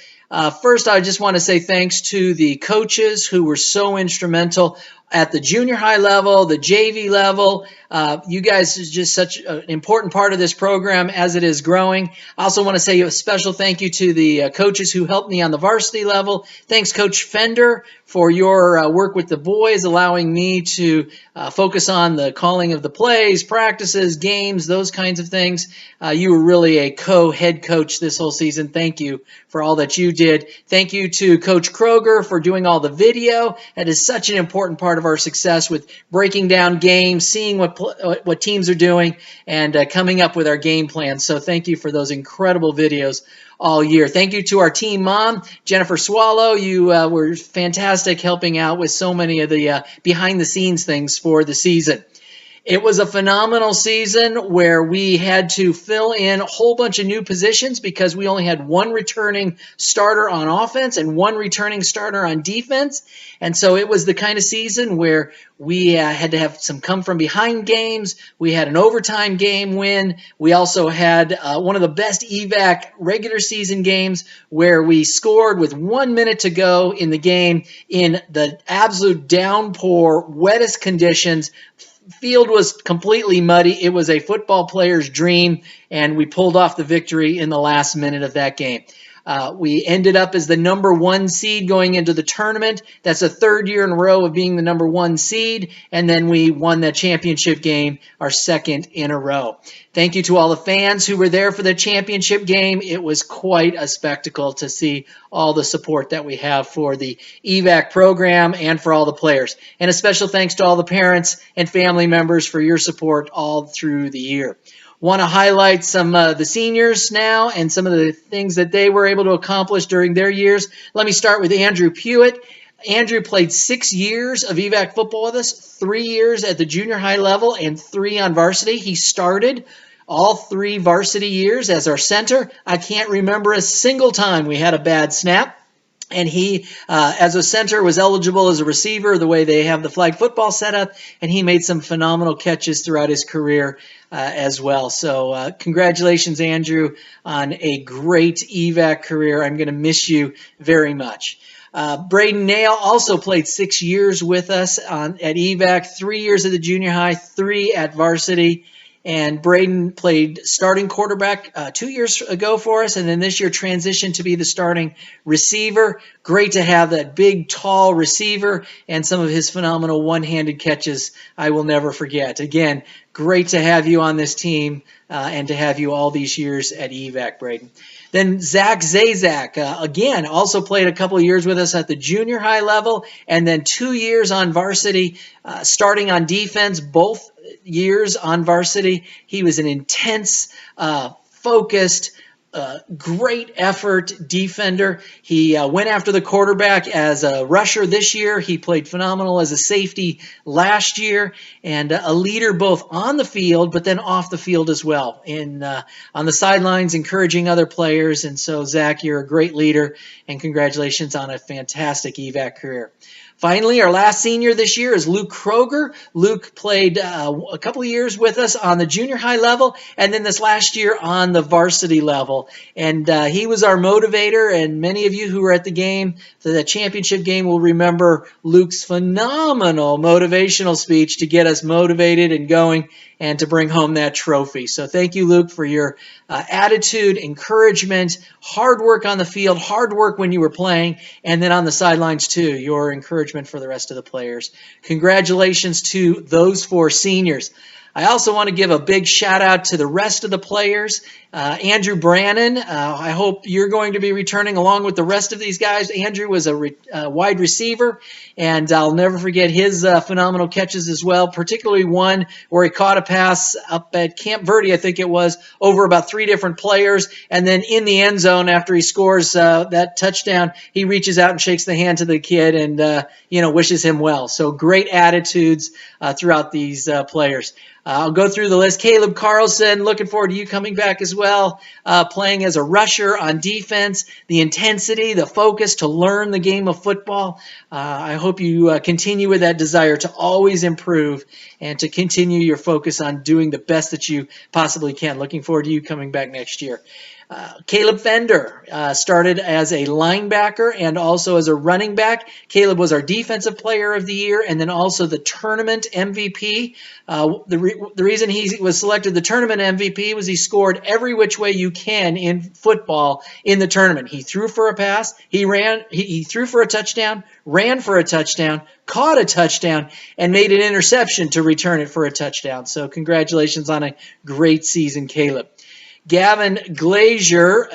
First, I just want to say thanks to the coaches who were so instrumental at the junior high level, the JV level. You guys is just such an important part of this program as it is growing. I also want to say a special thank you to the coaches who helped me on the varsity level. Thanks, Coach Fender, for your work with the boys, allowing me to focus on the calling of the plays, practices, games, those kinds of things. You were really a co-head coach this whole season. Thank you for all that you did. Thank you to Coach Kroger for doing all the video. That is such an important part of our success with breaking down games, seeing what teams are doing, and coming up with our game plans. So thank you for those incredible videos all year. Thank you to our team mom, Jennifer Swallow. You were fantastic helping out with so many of the behind-the-scenes things for the season. It was a phenomenal season where we had to fill in a whole bunch of new positions because we only had one returning starter on offense and one returning starter on defense. And so it was the kind of season where we had to have some come from behind games. We had an overtime game win. We also had one of the best EVAC regular season games where we scored with 1 minute to go in the game in the absolute downpour, wettest conditions. Field was completely muddy. It was a football player's dream, and we pulled off the victory in the last minute of that game. We ended up as the number 1 seed going into the tournament. That's the 3rd year in a row of being the number 1 seed, and then we won that championship game, our 2nd in a row. Thank you to all the fans who were there for the championship game. It was quite a spectacle to see all the support that we have for the EVAC program and for all the players. And a special thanks to all the parents and family members for your support all through the year. Want to highlight some of the seniors now and some of the things that they were able to accomplish during their years. Let me start with Andrew Pewitt. Andrew played 6 years of EVAC football with us, 3 years at the junior high level and 3 on varsity. He started all 3 varsity years as our center. I can't remember a single time we had a bad snap. And he, as a center, was eligible as a receiver the way they have the flag football set up, and he made some phenomenal catches throughout his career as well. So congratulations, Andrew, on a great EVAC career. I'm going to miss you very much. Braden Nail also played 6 years with us at EVAC, 3 years at the junior high, 3 at varsity. And Braden played starting quarterback 2 years ago for us, and then this year transitioned to be the starting receiver. Great to have that big, tall receiver and some of his phenomenal one-handed catches I will never forget. Again, great to have you on this team and to have you all these years at EVAC, Braden. Then Zach Zazak, again, also played a couple of years with us at the junior high level, and then 2 years on varsity, starting on defense, both years on varsity. He was an intense, focused, great effort defender. He went after the quarterback as a rusher this year. He played phenomenal as a safety last year, and a leader both on the field but then off the field as well. On the sidelines, encouraging other players. And so, Zach, you're a great leader, and congratulations on a fantastic EVAC career. Finally, our last senior this year is Luke Kroger. Luke played a couple of years with us on the junior high level, and then this last year on the varsity level. And he was our motivator, and many of you who were at the game, the championship game, will remember Luke's phenomenal motivational speech to get us motivated and going and to bring home that trophy. So thank you, Luke, for your attitude, encouragement, hard work on the field, hard work when you were playing, and then on the sidelines too, your encouragement for the rest of the players. Congratulations to those 4 seniors. I also want to give a big shout out to the rest of the players. Andrew Brannon, I hope you're going to be returning along with the rest of these guys. Andrew was a wide receiver, and I'll never forget his phenomenal catches as well, particularly one where he caught a pass up at Camp Verde, I think it was, over about 3 different players, and then in the end zone after he scores that touchdown, he reaches out and shakes the hand to the kid and wishes him well. So great attitudes throughout these players. I'll go through the list. Caleb Carlson, looking forward to you coming back as well, playing as a rusher on defense. The intensity, the focus to learn the game of football. I hope you continue with that desire to always improve and to continue your focus on doing the best that you possibly can. Looking forward to you coming back next year. Caleb Fender started as a linebacker and also as a running back. Caleb was our defensive player of the year and then also the tournament MVP. The reason he was selected the tournament MVP was he scored every which way you can in football in the tournament. He threw for a pass, he threw for a touchdown, ran for a touchdown, caught a touchdown, and made an interception to return it for a touchdown. So congratulations on a great season, Caleb. Gavin Glazier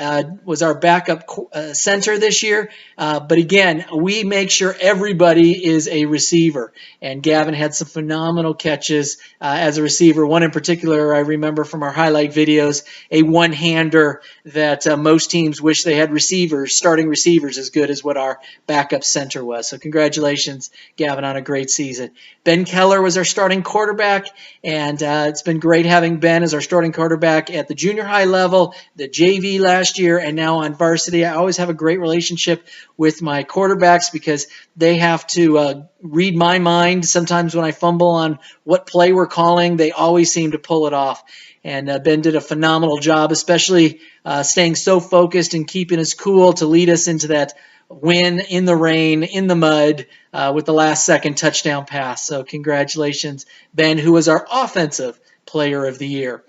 was our backup center this year. But again, we make sure everybody is a receiver. And Gavin had some phenomenal catches as a receiver. One in particular, I remember from our highlight videos, a one-hander that most teams wish they had receivers, starting receivers as good as what our backup center was. So congratulations, Gavin, on a great season. Ben Keller was our starting quarterback, and it's been great having Ben as our starting quarterback at the junior high level, the JV last year, and now on varsity. I always have a great relationship with my quarterbacks because they have to read my mind. Sometimes when I fumble on what play we're calling, they always seem to pull it off. And Ben did a phenomenal job, especially staying so focused and keeping us cool to lead us into that win in the rain, in the mud, with the last-second touchdown pass. So congratulations, Ben, who was our offensive player of the year.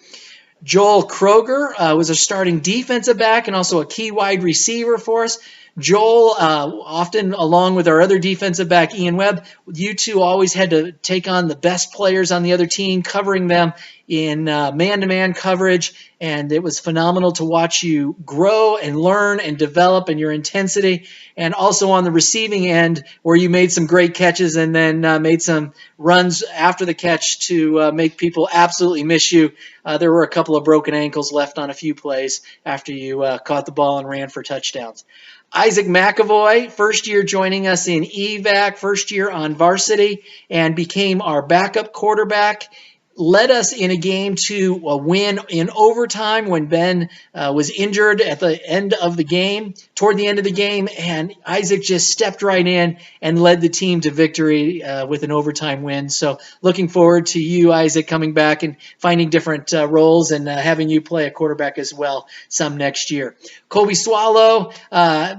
Joel Kroger was a starting defensive back and also a key wide receiver for us. Joel, often along with our other defensive back, Ian Webb, you two always had to take on the best players on the other team, covering them in man-to-man coverage, and it was phenomenal to watch you grow and learn and develop in your intensity, and also on the receiving end where you made some great catches and then made some runs after the catch to make people absolutely miss you. There were a couple of broken ankles left on a few plays after you caught the ball and ran for touchdowns. Isaac McAvoy, first year joining us in EVAC, first year on varsity, and became our backup quarterback. Led us in a game to a win in overtime when Ben was injured at the end of the game, toward the end of the game, and Isaac just stepped right in and led the team to victory with an overtime win. So looking forward to you, Isaac, coming back and finding different roles and having you play a quarterback as well some next year. Kobe Swallow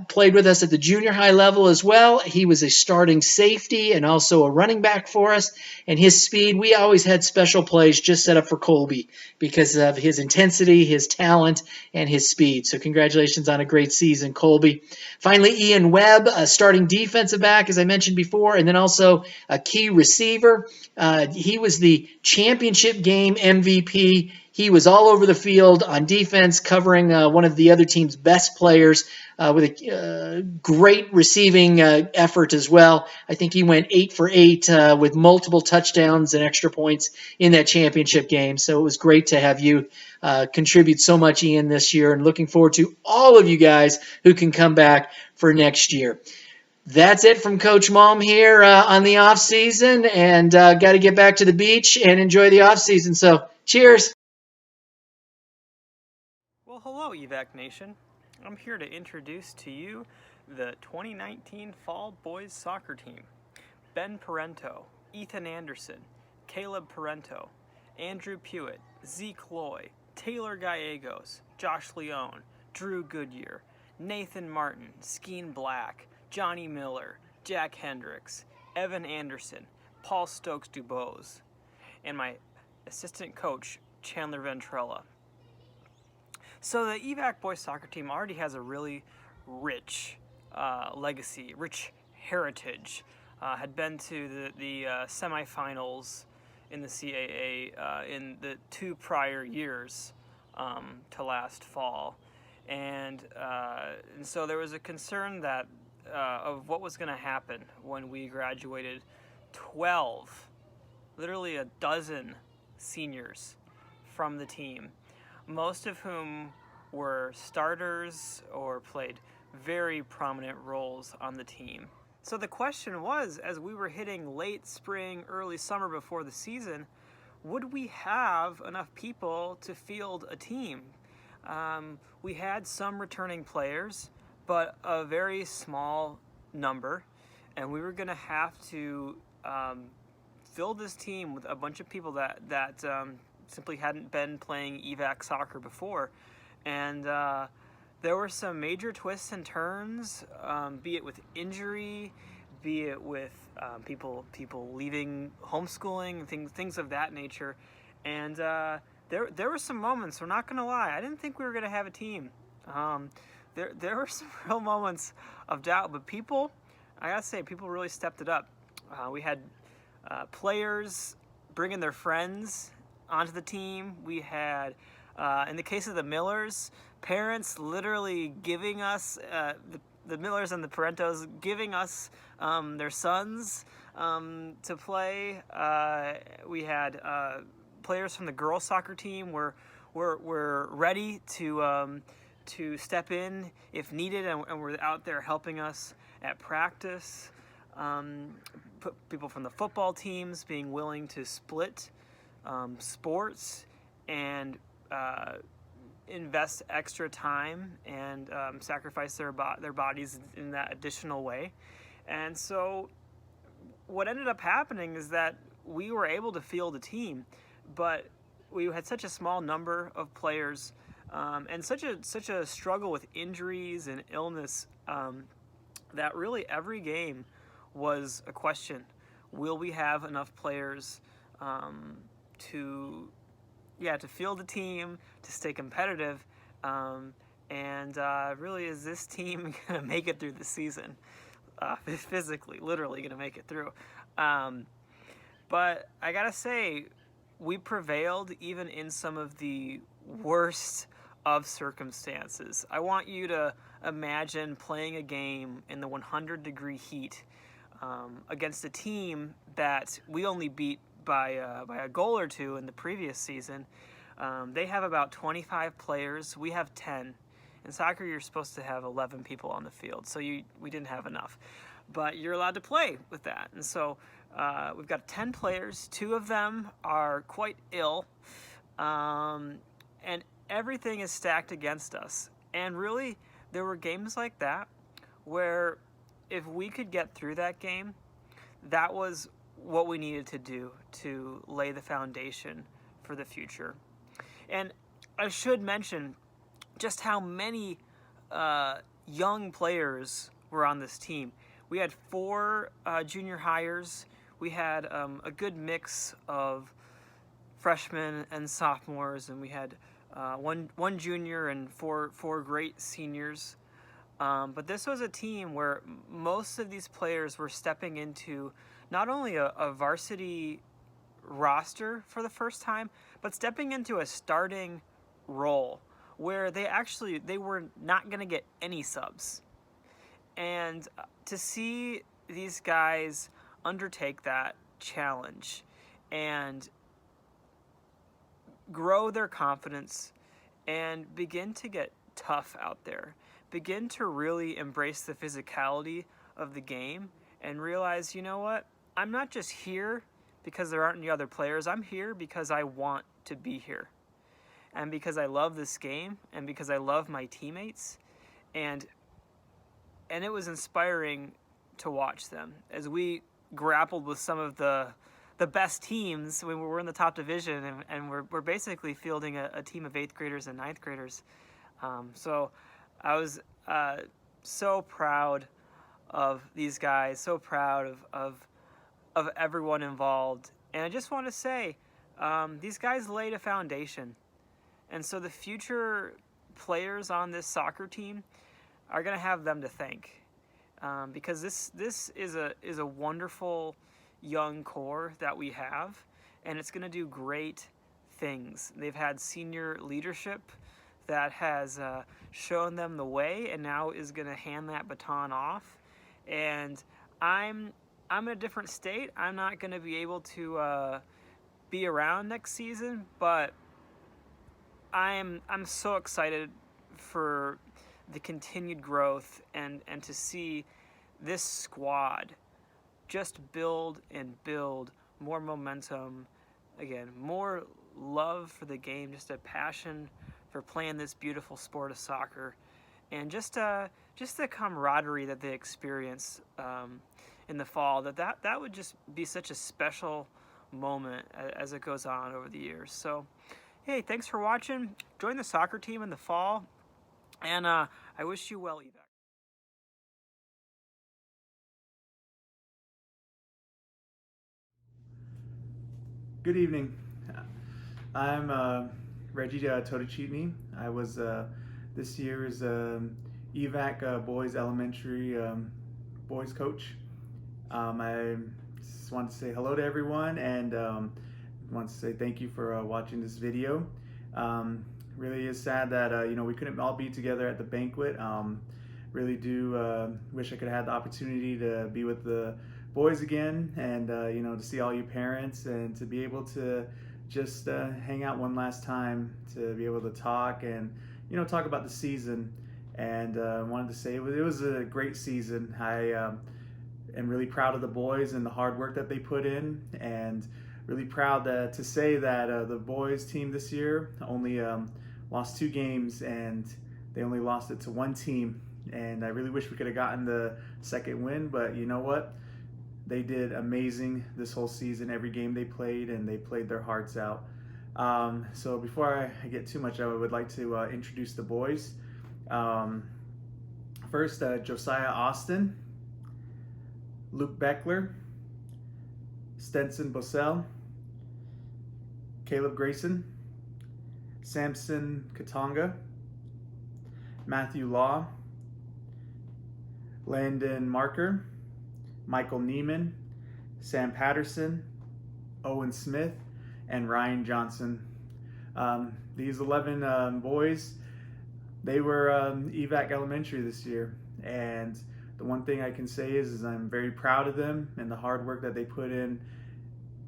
played with us at the junior high level as well. He was a starting safety and also a running back for us, and his speed, we always had special plays just set up for Colby because of his intensity, his talent, and his speed. So congratulations on a great season, Colby. Finally, Ian Webb, a starting defensive back, as I mentioned before, and then also a key receiver. He was the championship game MVP. He was all over the field on defense, covering one of the other team's best players with a great receiving effort as well. I think he went 8 for 8 with multiple touchdowns and extra points in that championship game. So it was great to have you contribute so much, Ian, this year, and looking forward to all of you guys who can come back for next year. That's it from Coach Mom here on the off season, and got to get back to the beach and enjoy the off season. So cheers. Well, hello, EVAC Nation. I'm here to introduce to you the 2019 Fall Boys Soccer Team. Ben Parento, Ethan Anderson, Caleb Parento, Andrew Pewitt, Zeke Loy, Taylor Gallegos, Josh Leone, Drew Goodyear, Nathan Martin, Skeen Black, Johnny Miller, Jack Hendricks, Evan Anderson, Paul Stokes-Dubose, and my assistant coach, Chandler Ventrella. So the EVAC boys soccer team already has a really rich legacy, rich heritage. Had been to the semifinals in the CAA in the 2 prior years to last fall. And so there was a concern that of what was going to happen when we graduated 12, literally a dozen seniors from the team, most of whom were starters or played very prominent roles on the team. So the question was, as we were hitting late spring, early summer before the season, would we have enough people to field a team? We had some returning players, but a very small number, and we were going to have to fill this team with a bunch of people that simply hadn't been playing EVAC soccer before. And there were some major twists and turns, be it with injury, be it with people leaving homeschooling, things of that nature. And there were some moments, we're not going to lie, I didn't think we were going to have a team. There were some real moments of doubt, but I gotta say, people really stepped it up. We had players bringing their friends onto the team. We had In the case of the Millers, parents literally giving us, the Millers and the Parentos giving us their sons to play. We had players from the girls soccer team were ready to step in if needed, and were out there helping us at practice. People from the football teams being willing to split sports and invest extra time and sacrifice their bodies in that additional way. And so what ended up happening is that we were able to field a team, but we had such a small number of players and such a struggle with injuries and illness that really every game was a question. Will we have enough players to field a team, to stay competitive, and really, is this team going to make it through the season? Physically, literally going to make it through. But I gotta say, we prevailed even in some of the worst of circumstances. I want you to imagine playing a game in the 100-degree heat against a team that we only beat by a goal or two in the previous season. They have about 25 players. We have 10. In soccer, you're supposed to have 11 people on the field, so we didn't have enough. But you're allowed to play with that. And so we've got 10 players. 2 of them are quite ill. And everything is stacked against us. And really, there were games like that where if we could get through that game, that was what we needed to do to lay the foundation for the future. And I should mention just how many young players were on this team. We had 4 junior hires. We had a good mix of freshmen and sophomores, and we had one junior and four great seniors. But this was a team where most of these players were stepping into not only a varsity roster for the first time, but stepping into a starting role where they were not going to get any subs. And to see these guys undertake that challenge and grow their confidence and begin to get tough out there, begin to really embrace the physicality of the game and realize, you know what, I'm not just here because there aren't any other players. I'm here because I want to be here, and because I love this game, and because I love my teammates, and it was inspiring to watch them as we grappled with some of the best teams when we were in the top division, and we're basically fielding a team of 8th graders and 9th graders. So I was so proud of these guys, so proud of everyone involved. And I just want to say, these guys laid a foundation. And so the future players on this soccer team are going to have them to thank. Because this is a wonderful young core that we have, and it's going to do great things. They've had senior leadership that has shown them the way, and now is going to hand that baton off. And I'm in a different state. I'm not going to be able to be around next season, but I'm so excited for the continued growth and to see this squad just build and build more momentum, again, more love for the game, just a passion for playing this beautiful sport of soccer, and just the camaraderie that they experience in the fall, that would just be such a special moment as it goes on over the years. So, hey, thanks for watching. Join the soccer team in the fall, and I wish you well, EVAC. Good evening. I'm Reggie Totochitney. I was this year's EVAC Boys Elementary Boys Coach. I just want to say hello to everyone, and want to say thank you for watching this video. really is sad that we couldn't all be together at the banquet. Really do wish I could have had the opportunity to be with the boys again, and to see all you parents, and to be able to just hang out one last time, to be able to talk and talk about the season. And wanted to say it was a great season. I am really proud of the boys and the hard work that they put in, and really proud to say that the boys team this year only lost 2 games, and they only lost it to 1 team. And I really wish we could have gotten the second win, but you know what? They did amazing this whole season, every game they played, and they played their hearts out. So before I get too much, I would like to introduce the boys. First, Josiah Austin, Luke Beckler, Stenson Bosell, Caleb Grayson, Samson Katanga, Matthew Law, Landon Marker, Michael Neiman, Sam Patterson, Owen Smith, and Ryan Johnson. These 11 boys, they were EVAC Elementary this year, and the one thing I can say is I'm very proud of them and the hard work that they put in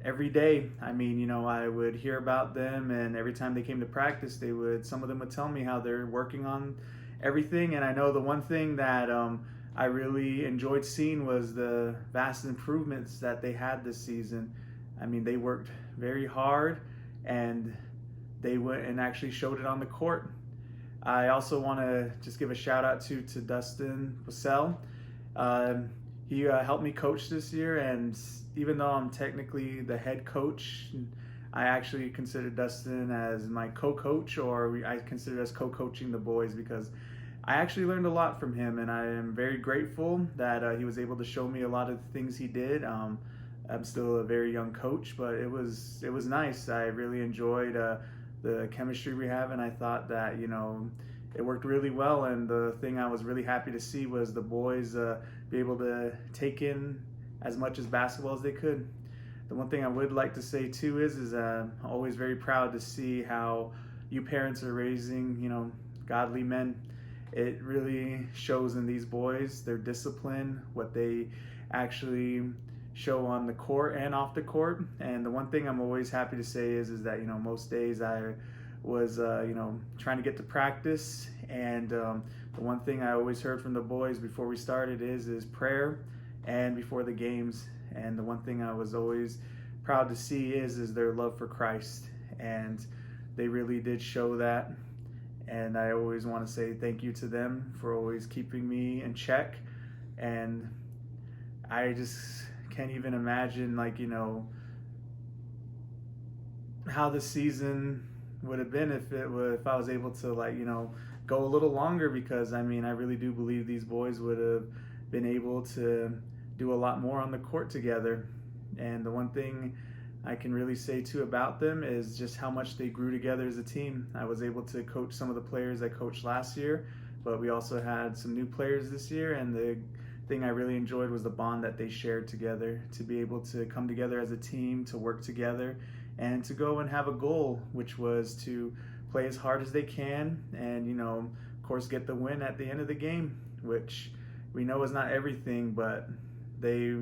every day. I mean, I would hear about them, and every time they came to practice, some of them would tell me how they're working on everything. And I know the one thing that I really enjoyed seeing was the vast improvements that they had this season. I mean, they worked very hard, and they went and actually showed it on the court. I also want to just give a shout out to Dustin Bosell. He helped me coach this year, and even though I'm technically the head coach, I actually consider Dustin as my co-coach, or I consider us co-coaching the boys, because I actually learned a lot from him, and I am very grateful that he was able to show me a lot of the things he did. I'm still a very young coach, but it was nice. I really enjoyed the chemistry we have, and I thought that it worked really well. And the thing I was really happy to see was the boys be able to take in as much as basketball as they could. The one thing I would like to say too is I'm always very proud to see how you parents are raising godly men. It really shows in these boys, their discipline, what they actually show on the court and off the court. And the one thing I'm always happy to say is that most days I was trying to get to practice, and the one thing I always heard from the boys before we started is prayer, and before the games. And the one thing I was always proud to see is their love for Christ, and they really did show that. And I always want to say thank you to them for always keeping me in check. And I just can't even imagine how the season would have been if I was able to go a little longer, because I really do believe these boys would have been able to do a lot more on the court together. And the one thing I can really say too about them is just how much they grew together as a team. I was able to coach some of the players I coached last year, but we also had some new players this year, and the thing I really enjoyed was the bond that they shared together, to be able to come together as a team, to work together, and to go and have a goal, which was to play as hard as they can, and of course get the win at the end of the game, which we know is not everything, but they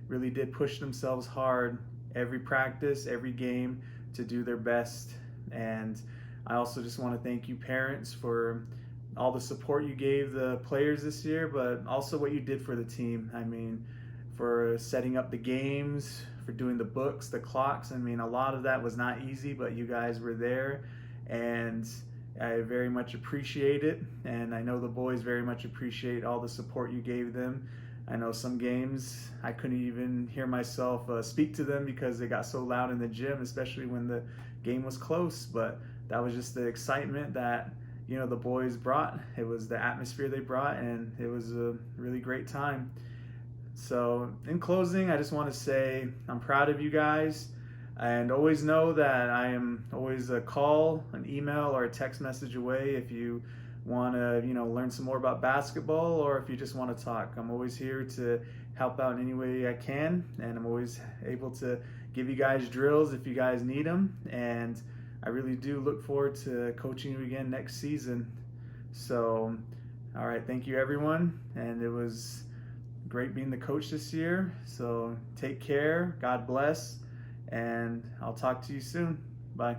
really did push themselves hard every practice, every game, to do their best. And I also just want to thank you parents for all the support you gave the players this year, but also what you did for the team. For setting up the games, for doing the books, the clocks. A lot of that was not easy, but you guys were there, and I very much appreciate it. And I know the boys very much appreciate all the support you gave them. I know some games I couldn't even hear myself speak to them because they got so loud in the gym, especially when the game was close. But that was just the excitement that the boys brought. It was the atmosphere they brought, and it was a really great time. So in closing, I just want to say I'm proud of you guys, and always know that I am always a call, an email, or a text message away if you want to learn some more about basketball, or if you just want to talk. I'm always here to help out in any way I can, and I'm always able to give you guys drills if you guys need them. And I really do look forward to coaching you again next season. So, all right, thank you everyone, and it was great being the coach this year. So take care, God bless, and I'll talk to you soon. Bye.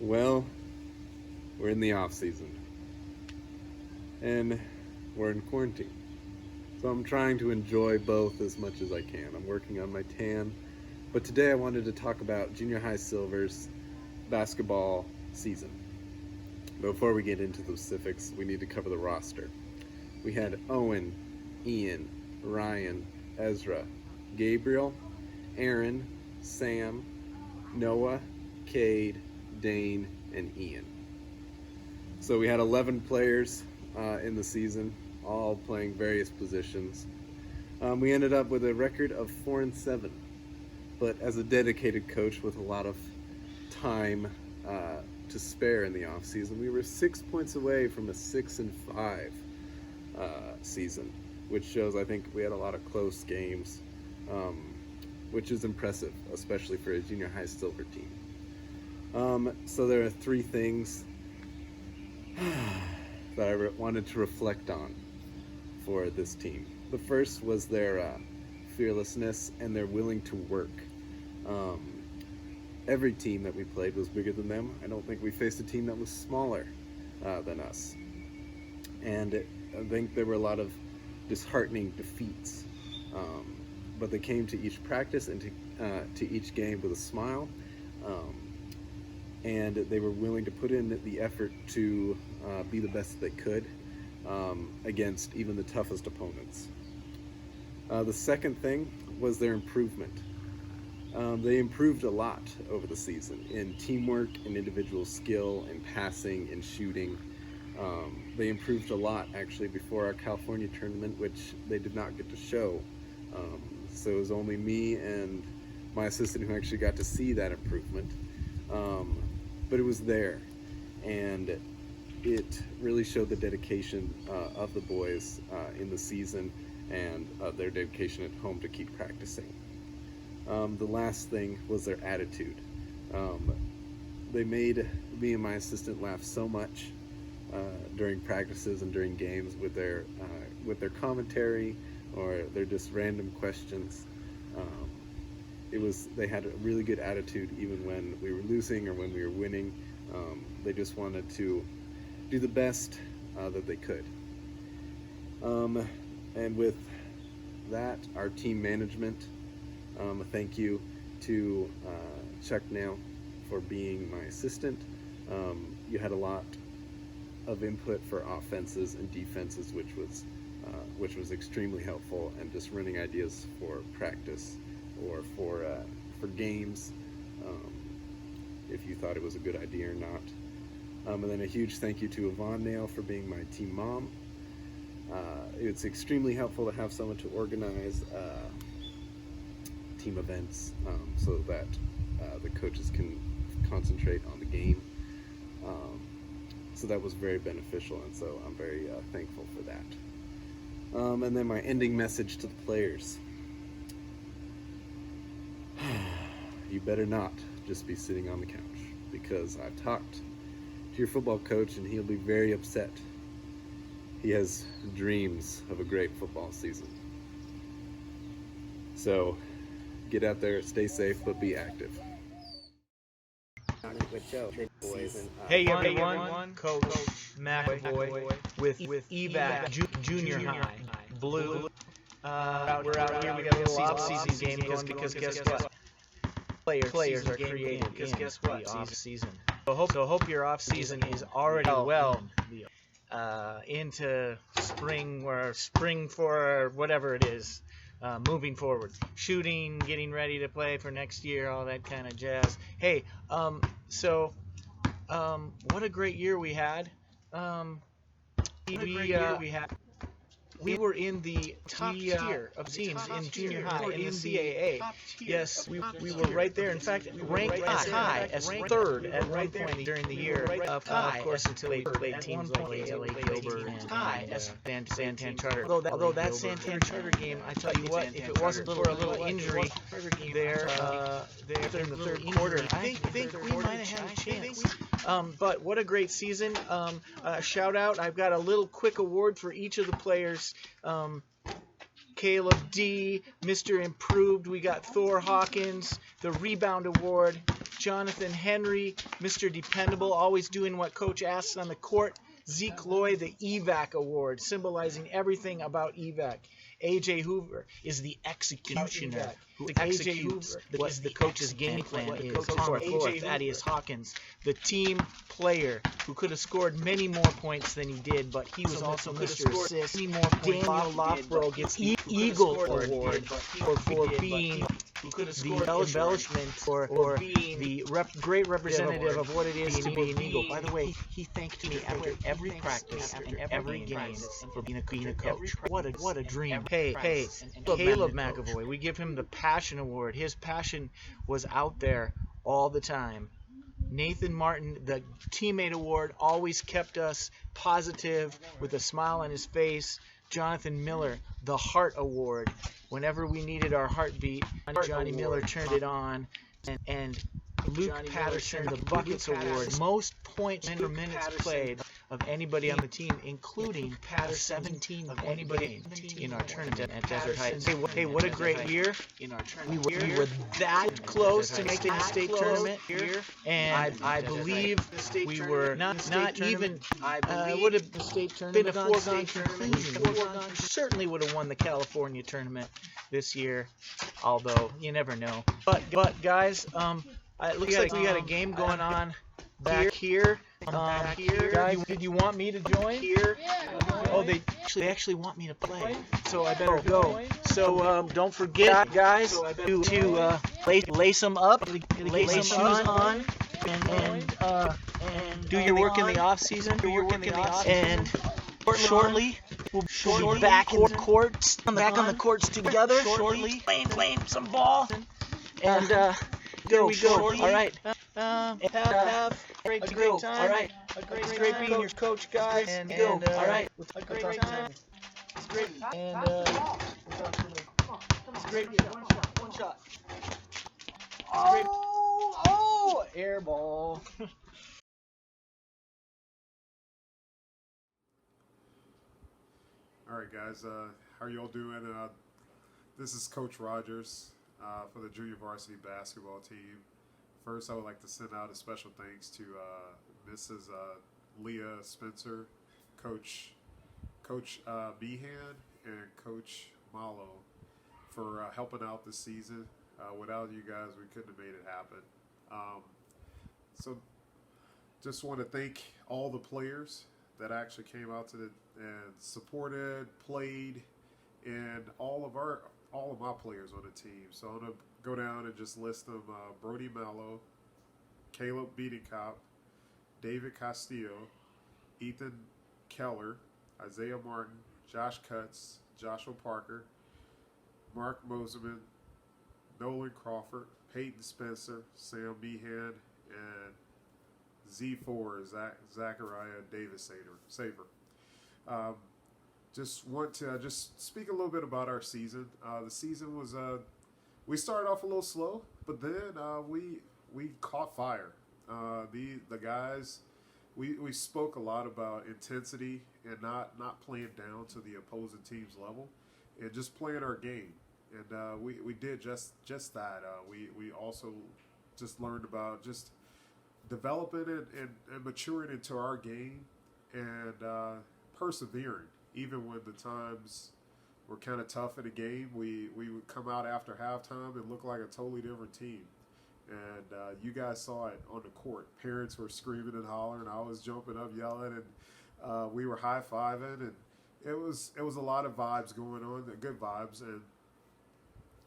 Well, we're in the off season, and we're in quarantine. So I'm trying to enjoy both as much as I can. I'm working on my tan, but today I wanted to talk about Junior High Silver's basketball season. Before we get into the specifics, we need to cover the roster. We had Owen, Ian, Ryan, Ezra, Gabriel, Aaron, Sam, Noah, Cade, Dane, and Ian. So we had 11 players in the season, all playing various positions. We ended up with a record of 4-7, but as a dedicated coach with a lot of time to spare in the off season, we were 6 points away from a 6-5 season, which shows I think we had a lot of close games, which is impressive, especially for a junior high silver team. So there are 3 things that I wanted to reflect on for this team. The first was their fearlessness and their willing to work. Every team that we played was bigger than them. I don't think we faced a team that was smaller than us. And I think there were a lot of disheartening defeats. But they came to each practice and to each game with a smile. And they were willing to put in the effort to be the best they could against even the toughest opponents. The second thing was their improvement. They improved a lot over the season in teamwork and individual skill and passing and shooting. They improved a lot actually before our California tournament, which they did not get to show. So it was only me and my assistant who actually got to see that improvement. But it was there, and it really showed the dedication of the boys in the season and their dedication at home to keep practicing. The last thing was their attitude. They made me and my assistant laugh so much during practices and during games with their commentary or their just random questions. They had a really good attitude even when we were losing or when we were winning. They just wanted to do the best that they could. And with that, our team management, a thank you to Chuck Nail for being my assistant. You had a lot of input for offenses and defenses, which was extremely helpful, and just running ideas for practice or for games, if you thought it was a good idea or not. And then a huge thank you to Yvonne Nail for being my team mom. It's extremely helpful to have someone to organize team events so that the coaches can concentrate on the game. So that was very beneficial, and so I'm very thankful for that. And then my ending message to the players. You better not just be sitting on the couch, because I've talked to your football coach and he'll be very upset. He has dreams of a great football season. So get out there, stay safe, but be active. Hey everyone, Coach McAvoy with EVAC Junior High Blue. We're out here, we got a little off-season game going because guess what? Players are created because guess what? Off-season. So hope your off-season is already well into spring for whatever it is. Moving forward, shooting, getting ready to play for next year, all that kind of jazz. Hey, what a great year we had. we were in the top tier of teams in junior high in the CAA. Yes, we were right there. In fact, ranked as high as third at one point during the year. Of course, until we played teams like ALA Gilbert and high as Santan Charter. Although that Santan Charter game, I tell you what, if it wasn't for a little injury there in the third quarter, I think we might have had a chance. But what a great season. Shout out, I've got a little quick award for each of the players. Caleb D, Mr. Improved. We got Thor Hawkins, the Rebound Award. Jonathan Henry, Mr. Dependable, always doing what Coach asks on the court. Zeke Loy, the EVAC Award, symbolizing everything about EVAC. AJ Hoover is the executioner who executes what the coach's game plan is. AJ Thaddeus Hawkins, the team player who could have scored many more points than he did, but he was also Mr. Assist. Daniel Lothborough gets Eagle Award for being the embellishment or the great representative of what it is to be an Eagle. By the way, he thanked me after every practice and every game for being a coach. What a dream. Hey, Caleb McAvoy, we give him the Passion Award. His passion was out there all the time. Nathan Martin, the Teammate Award, always kept us positive with a smile on his face. Jonathan Miller, the Heart Award. Whenever we needed our heartbeat, Johnny Miller turned it on. And Luke Patterson, the Buckets Award, most points per minutes played of anybody on the team, including 17 of anybody in our tournament at Desert Heights. Hey, what a great year. We were that close to making the state tournament, and I believe we were not even, would have been a foregone conclusion. We certainly would have won the California tournament this year, although you never know. But guys, it looks like we got a game going on back here. Guys, did you want me to join? Here. Oh, they actually want me to play, so I better go. So don't forget, guys, to lace them up, lace them shoes on, and do your work in the off season. And shortly, we'll be back in the courts, back on the courts together. Shortly, playing some ball, and there we go. All right. Have a great time. All right. It's great being your coach, guys. And all right. A great time. It's great. And it's great. One shot. Oh, air ball. All right, guys. How are y'all doing? This is Coach Rogers for the junior varsity basketball team. First, I would like to send out a special thanks to Mrs. Leah Spencer, Coach Behan, and Coach Malo for helping out this season. Without you guys, we couldn't have made it happen. So, just want to thank all the players that actually came out and supported, played, and all of my players on the team. So I'm gonna go down and just list them: Brody Mallow, Caleb Beatingcop, David Castillo, Ethan Keller, Isaiah Martin, Josh Cutts, Joshua Parker, Mark Moserman, Nolan Crawford, Peyton Spencer, Sam Behan, and Z4 Zachariah Davis Saber. Just want to just speak a little bit about our season. The season was we started off a little slow, but then we caught fire. The guys, we spoke a lot about intensity and not playing down to the opposing team's level, and just playing our game. And we did just that. We also just learned about just developing it and maturing into our game and persevering. Even when the times were kind of tough in the game, we would come out after halftime and look like a totally different team. And you guys saw it on the court. Parents were screaming and hollering. I was jumping up, yelling, and we were high-fiving. And it was a lot of vibes going on, good vibes, and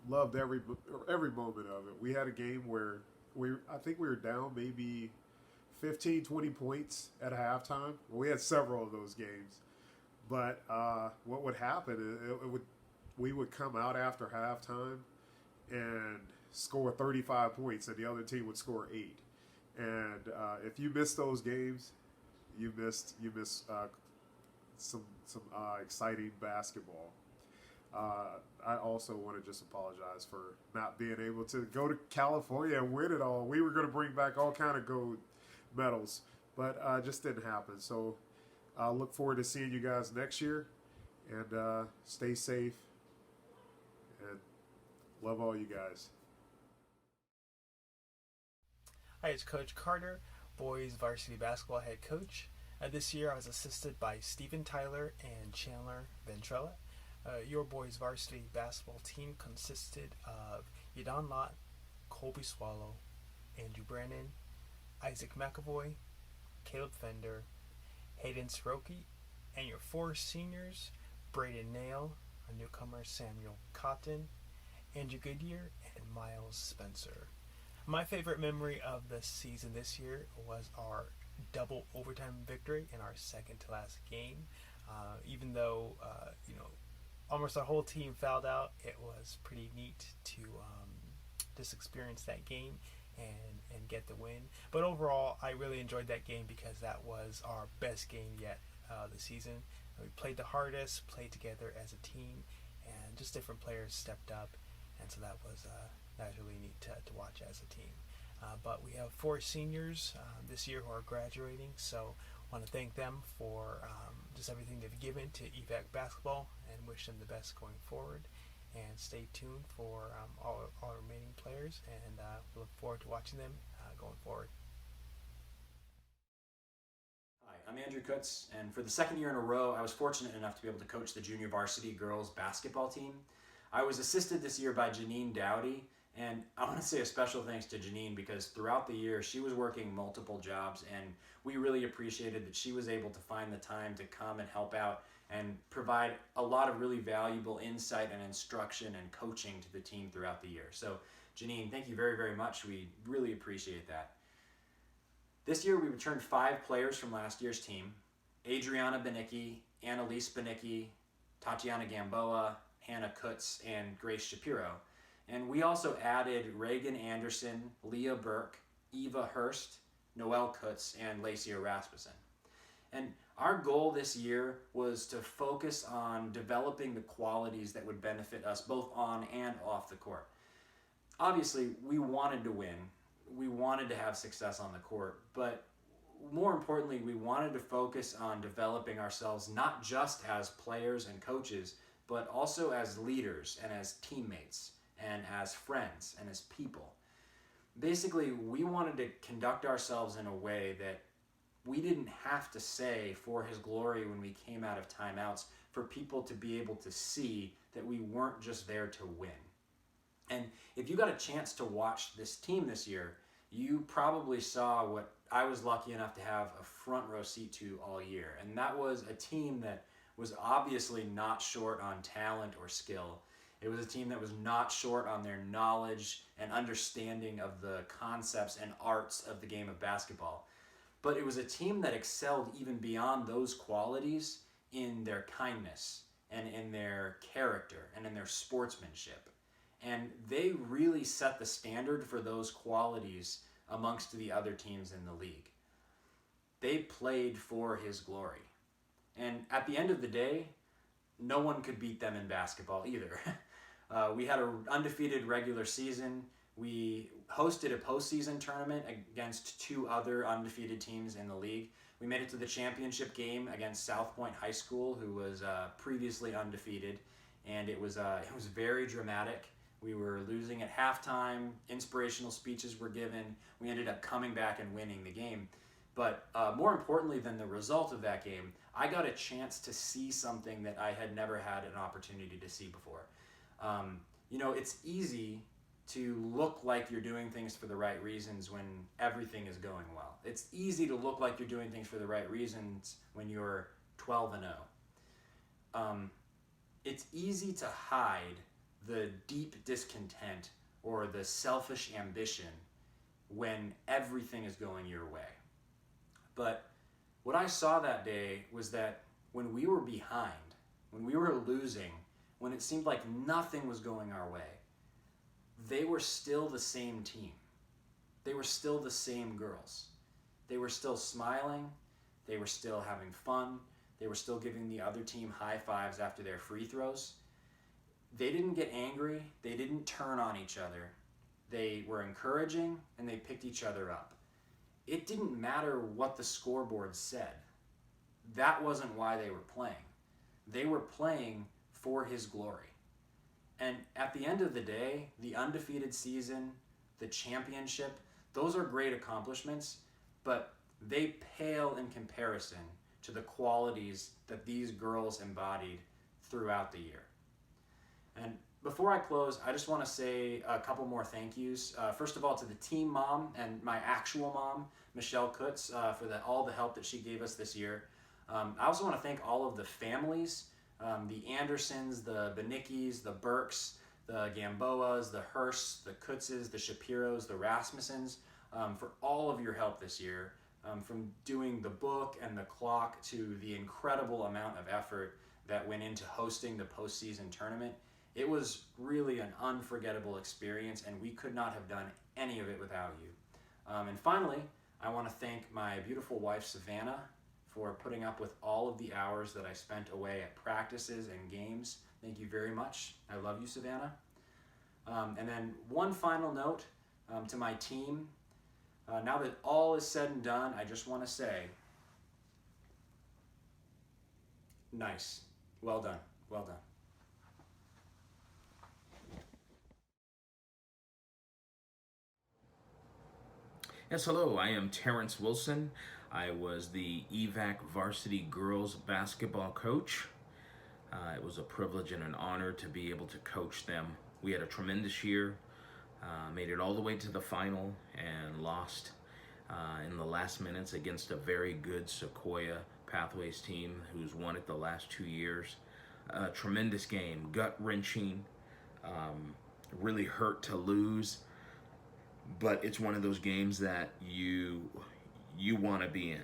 loved every moment of it. We had a game where I think we were down maybe 15, 20 points at halftime. Well, we had several of those games. But what would happen, we would come out after halftime and score 35 points, and the other team would score 8. And if you miss those games, you miss some exciting basketball. I also want to just apologize for not being able to go to California and win it all. We were going to bring back all kind of gold medals, but just didn't happen. So I look forward to seeing you guys next year, and stay safe, and love all you guys. Hi, it's Coach Carter, boys varsity basketball head coach. This year I was assisted by Steven Tyler and Chandler Ventrella. Your boys varsity basketball team consisted of Yadon Lott, Colby Swallow, Andrew Brennan, Isaac McAvoy, Caleb Fender, Hayden Soroki, and your 4 seniors, Braden Nail, a newcomer Samuel Cotton, Andrew Goodyear, and Miles Spencer. My favorite memory of the season this year was our double overtime victory in our second to last game. Even though almost our whole team fouled out, it was pretty neat to just experience that game and get the win. But overall, I really enjoyed that game because that was our best game yet this season. We played the hardest, played together as a team, and just different players stepped up, and so that was really neat to watch as a team. But we have 4 seniors this year who are graduating, so I want to thank them for just everything they've given to EVAC basketball and wish them the best going forward. And stay tuned for all remaining players, and we look forward to watching them going forward. Hi, I'm Andrew Kutz, and for the second year in a row, I was fortunate enough to be able to coach the junior varsity girls basketball team. I was assisted this year by Janine Dowdy, and I want to say a special thanks to Janine because throughout the year she was working multiple jobs, and we really appreciated that she was able to find the time to come and help out and provide a lot of really valuable insight and instruction and coaching to the team throughout the year. So Janine, thank you very, very much. We really appreciate that. This year we returned 5 players from last year's team: Adriana Benicki, Annalise Benicki, Tatiana Gamboa, Hannah Kutz, and Grace Shapiro. And we also added Reagan Anderson, Leah Burke, Eva Hurst, Noelle Kutz, and Lacey Rasmussen. And our goal this year was to focus on developing the qualities that would benefit us both on and off the court. Obviously, we wanted to win. We wanted to have success on the court, but more importantly, we wanted to focus on developing ourselves not just as players and coaches, but also as leaders and as teammates and as friends and as people. Basically, we wanted to conduct ourselves in a way that we didn't have to say "for his glory" when we came out of timeouts, for people to be able to see that we weren't just there to win. And if you got a chance to watch this team this year, you probably saw what I was lucky enough to have a front row seat to all year. And that was a team that was obviously not short on talent or skill. It was a team that was not short on their knowledge and understanding of the concepts and arts of the game of basketball. But it was a team that excelled even beyond those qualities in their kindness and in their character and in their sportsmanship. And they really set the standard for those qualities amongst the other teams in the league. They played for his glory. And at the end of the day, no one could beat them in basketball either. We had an undefeated regular season. We hosted a postseason tournament against 2 other undefeated teams in the league. We made it to the championship game against South Point High School, who was previously undefeated, and it was very dramatic. We were losing at halftime. Inspirational speeches were given. We ended up coming back and winning the game. But more importantly than the result of that game, I got a chance to see something that I had never had an opportunity to see before. It's easy to look like you're doing things for the right reasons when everything is going well. It's easy to look like you're doing things for the right reasons when you're 12-0. It's easy to hide the deep discontent or the selfish ambition when everything is going your way. But what I saw that day was that when we were behind, when we were losing, when it seemed like nothing was going our way, they were still the same team. They were still the same girls. They were still smiling. They were still having fun. They were still giving the other team high fives after their free throws. They didn't get angry. They didn't turn on each other. They were encouraging and they picked each other up. It didn't matter what the scoreboard said. That wasn't why they were playing. They were playing for his glory. And at the end of the day, the undefeated season, the championship, those are great accomplishments, but they pale in comparison to the qualities that these girls embodied throughout the year. And before I close, I just want to say a couple more thank yous. First of all, to the team mom and my actual mom, Michelle Kutz, for all the help that she gave us this year. I also want to thank all of the families, the Andersons, the Benickis, the Burks, the Gamboas, the Hursts, the Kutzes, the Shapiros, the Rasmussens, for all of your help this year, from doing the book and the clock to the incredible amount of effort that went into hosting the postseason tournament. It was really an unforgettable experience, and we could not have done any of it without you. And finally, I want to thank my beautiful wife, Savannah, for putting up with all of the hours that I spent away at practices and games. Thank you very much. I love you, Savannah. And then one final note to my team. Now that all is said and done, I just want to say, nice. Well done. Well done. Yes, hello, I am Terrence Wilson. I was the EVAC varsity girls basketball coach. It was a privilege and an honor to be able to coach them. We had a tremendous year, made it all the way to the final and lost in the last minutes against a very good Sequoia Pathways team who's won it the last 2 years. Tremendous game, gut-wrenching, really hurt to lose. But it's one of those games that you want to be in.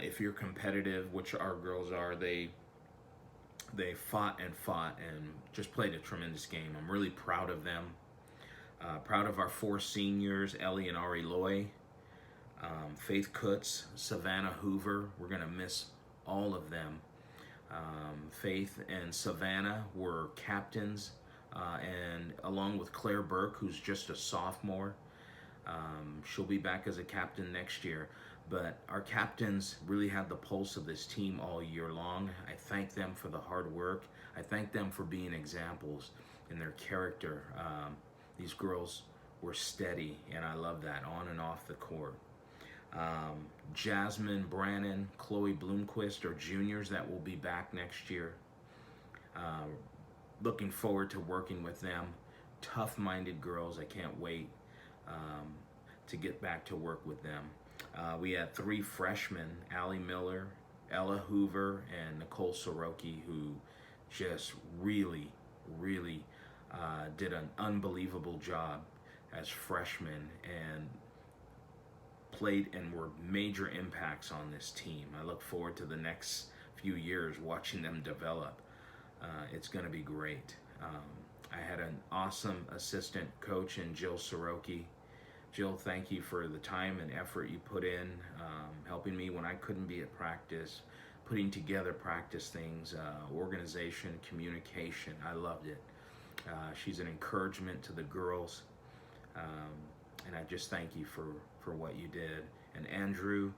If you're competitive, which our girls are, they fought and just played a tremendous game. I'm really proud of them. Proud of our 4 seniors, Ellie and Ari Loy, Faith Kutz, Savannah Hoover. We're going to miss all of them. Faith and Savannah were captains, and along with Claire Burke, who's just a sophomore. She'll be back as a captain next year. But our captains really had the pulse of this team all year long. I thank them for the hard work. I thank them for being examples in their character. These girls were steady, and I love that, on and off the court. Jasmine Brannon, Chloe Bloomquist are juniors that will be back next year. Looking forward to working with them. Tough-minded girls. I can't wait to get back to work with them. We had 3 freshmen, Allie Miller, Ella Hoover, and Nicole Soroki, who just really did an unbelievable job as freshmen and played and were major impacts on this team. I look forward to the next few years watching them develop. It's going to be great. I had an awesome assistant coach in Jill Soroki. Jill, thank you for the time and effort you put in, helping me when I couldn't be at practice, putting together practice things, organization, communication. I loved it. She's an encouragement to the girls, and I just thank you for what you did. And Andrew,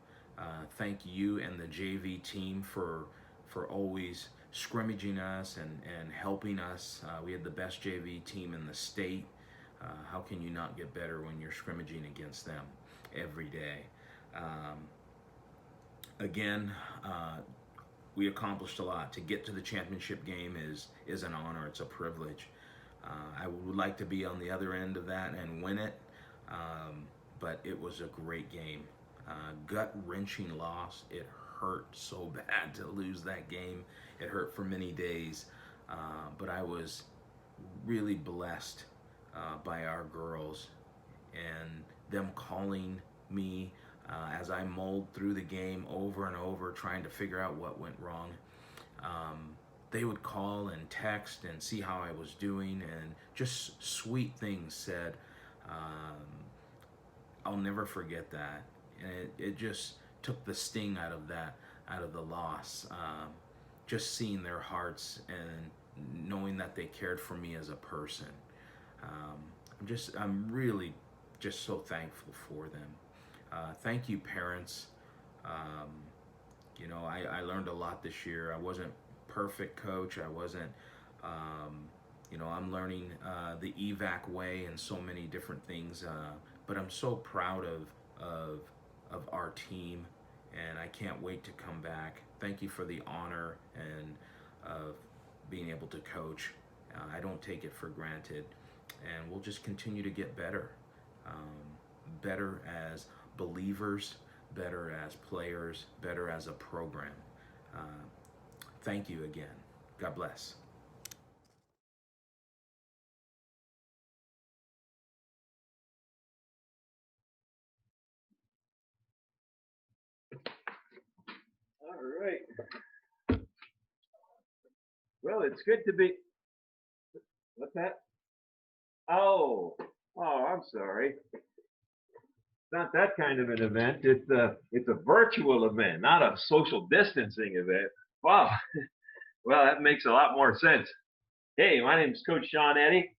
thank you and the JV team for always scrimmaging us and helping us. We had the best JV team in the state. How can you not get better when you're scrimmaging against them every day? Again, we accomplished a lot. To get to the championship game is an honor. It's a privilege. I would like to be on the other end of that and win it, but it was a great game. Gut-wrenching loss. It hurt so bad to lose that game. It hurt for many days, but I was really blessed by our girls and them calling me as I mulled through the game over and over, trying to figure out what went wrong. They would call and text and see how I was doing, and just sweet things said. I'll never forget that. And it just took the sting out of that, out of the loss. Just seeing their hearts and knowing that they cared for me as a person. I'm really just so thankful for them. Thank you, parents. I learned a lot this year. I wasn't perfect, coach. I wasn't, I'm learning the EVAC way and so many different things. But I'm so proud of our team, and I can't wait to come back. Thank you for the honor and of being able to coach. I don't take it for granted, and we'll just continue to get better. Better as believers, better as players, better as a program. Thank you again. God bless. All right. Well, it's good to be. What's that? Oh, I'm sorry. It's not that kind of an event. It's a virtual event, not a social distancing event. Wow. Well, that makes a lot more sense. Hey, my name's Coach Sean Eddy,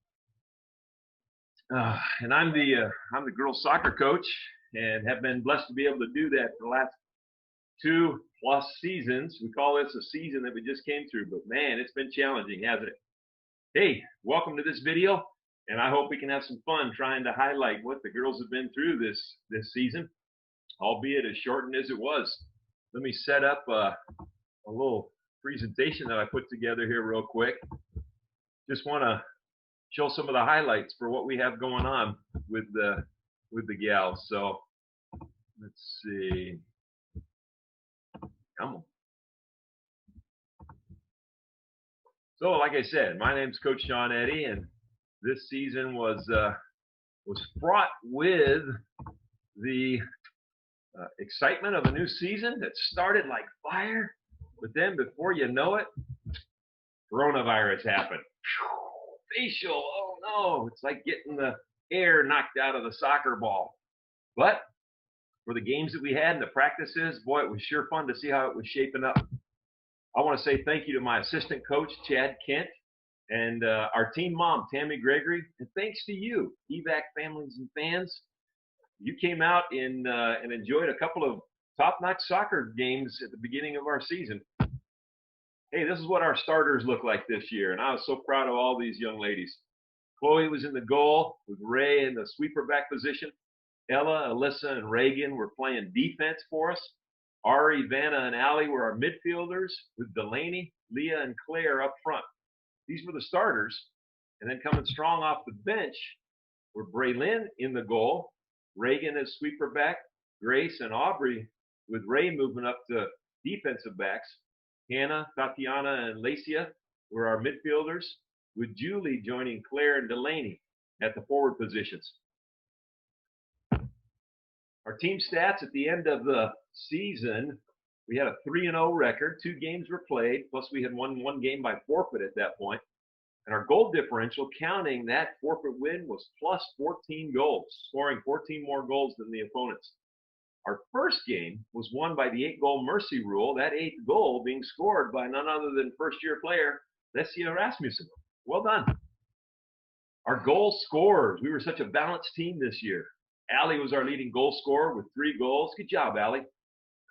and I'm the girls soccer coach, and have been blessed to be able to do that for the last 2+ seasons. We call this a season that we just came through, but man, it's been challenging, hasn't it? Hey, welcome to this video, and I hope we can have some fun trying to highlight what the girls have been through this season, albeit as shortened as it was. Let me set up a little presentation that I put together here real quick. Just want to show some of the highlights for what we have going on with the gals. So let's see. Come on. So, like I said, my name's Coach Sean Eddy, and this season was fraught with the excitement of a new season that started like fire, but then before you know it, coronavirus happened. Facial, oh no, it's like getting the air knocked out of the soccer ball. But for the games that we had and the practices, boy, it was sure fun to see how it was shaping up. I want to say thank you to my assistant coach, Chad Kent, and our team mom, Tammy Gregory, and thanks to you, EVAC families and fans. You came out and enjoyed a couple of top-notch soccer games at the beginning of our season. Hey, this is what our starters look like this year, and I was so proud of all these young ladies. Chloe was in the goal with Ray in the sweeper back position. Ella, Alyssa, and Reagan were playing defense for us. Ari, Vanna, and Allie were our midfielders, with Delaney, Leah, and Claire up front. These were the starters. And then coming strong off the bench were Braylyn in the goal, Reagan as sweeper back, Grace and Aubrey, with Ray moving up to defensive backs. Hannah, Tatiana, and Lacia were our midfielders, with Julie joining Claire and Delaney at the forward positions. Our team stats at the end of the season, we had a 3-0 record. 2 games were played, plus we had won 1 game by forfeit at that point. And our goal differential, counting that forfeit win, was plus 14 goals, scoring 14 more goals than the opponents. Our first game was won by the 8-goal mercy rule, that 8th goal being scored by none other than first-year player Lesia Rasmussen. Well done. Our goal scorers, we were such a balanced team this year. Allie was our leading goal scorer with 3 goals. Good job, Allie.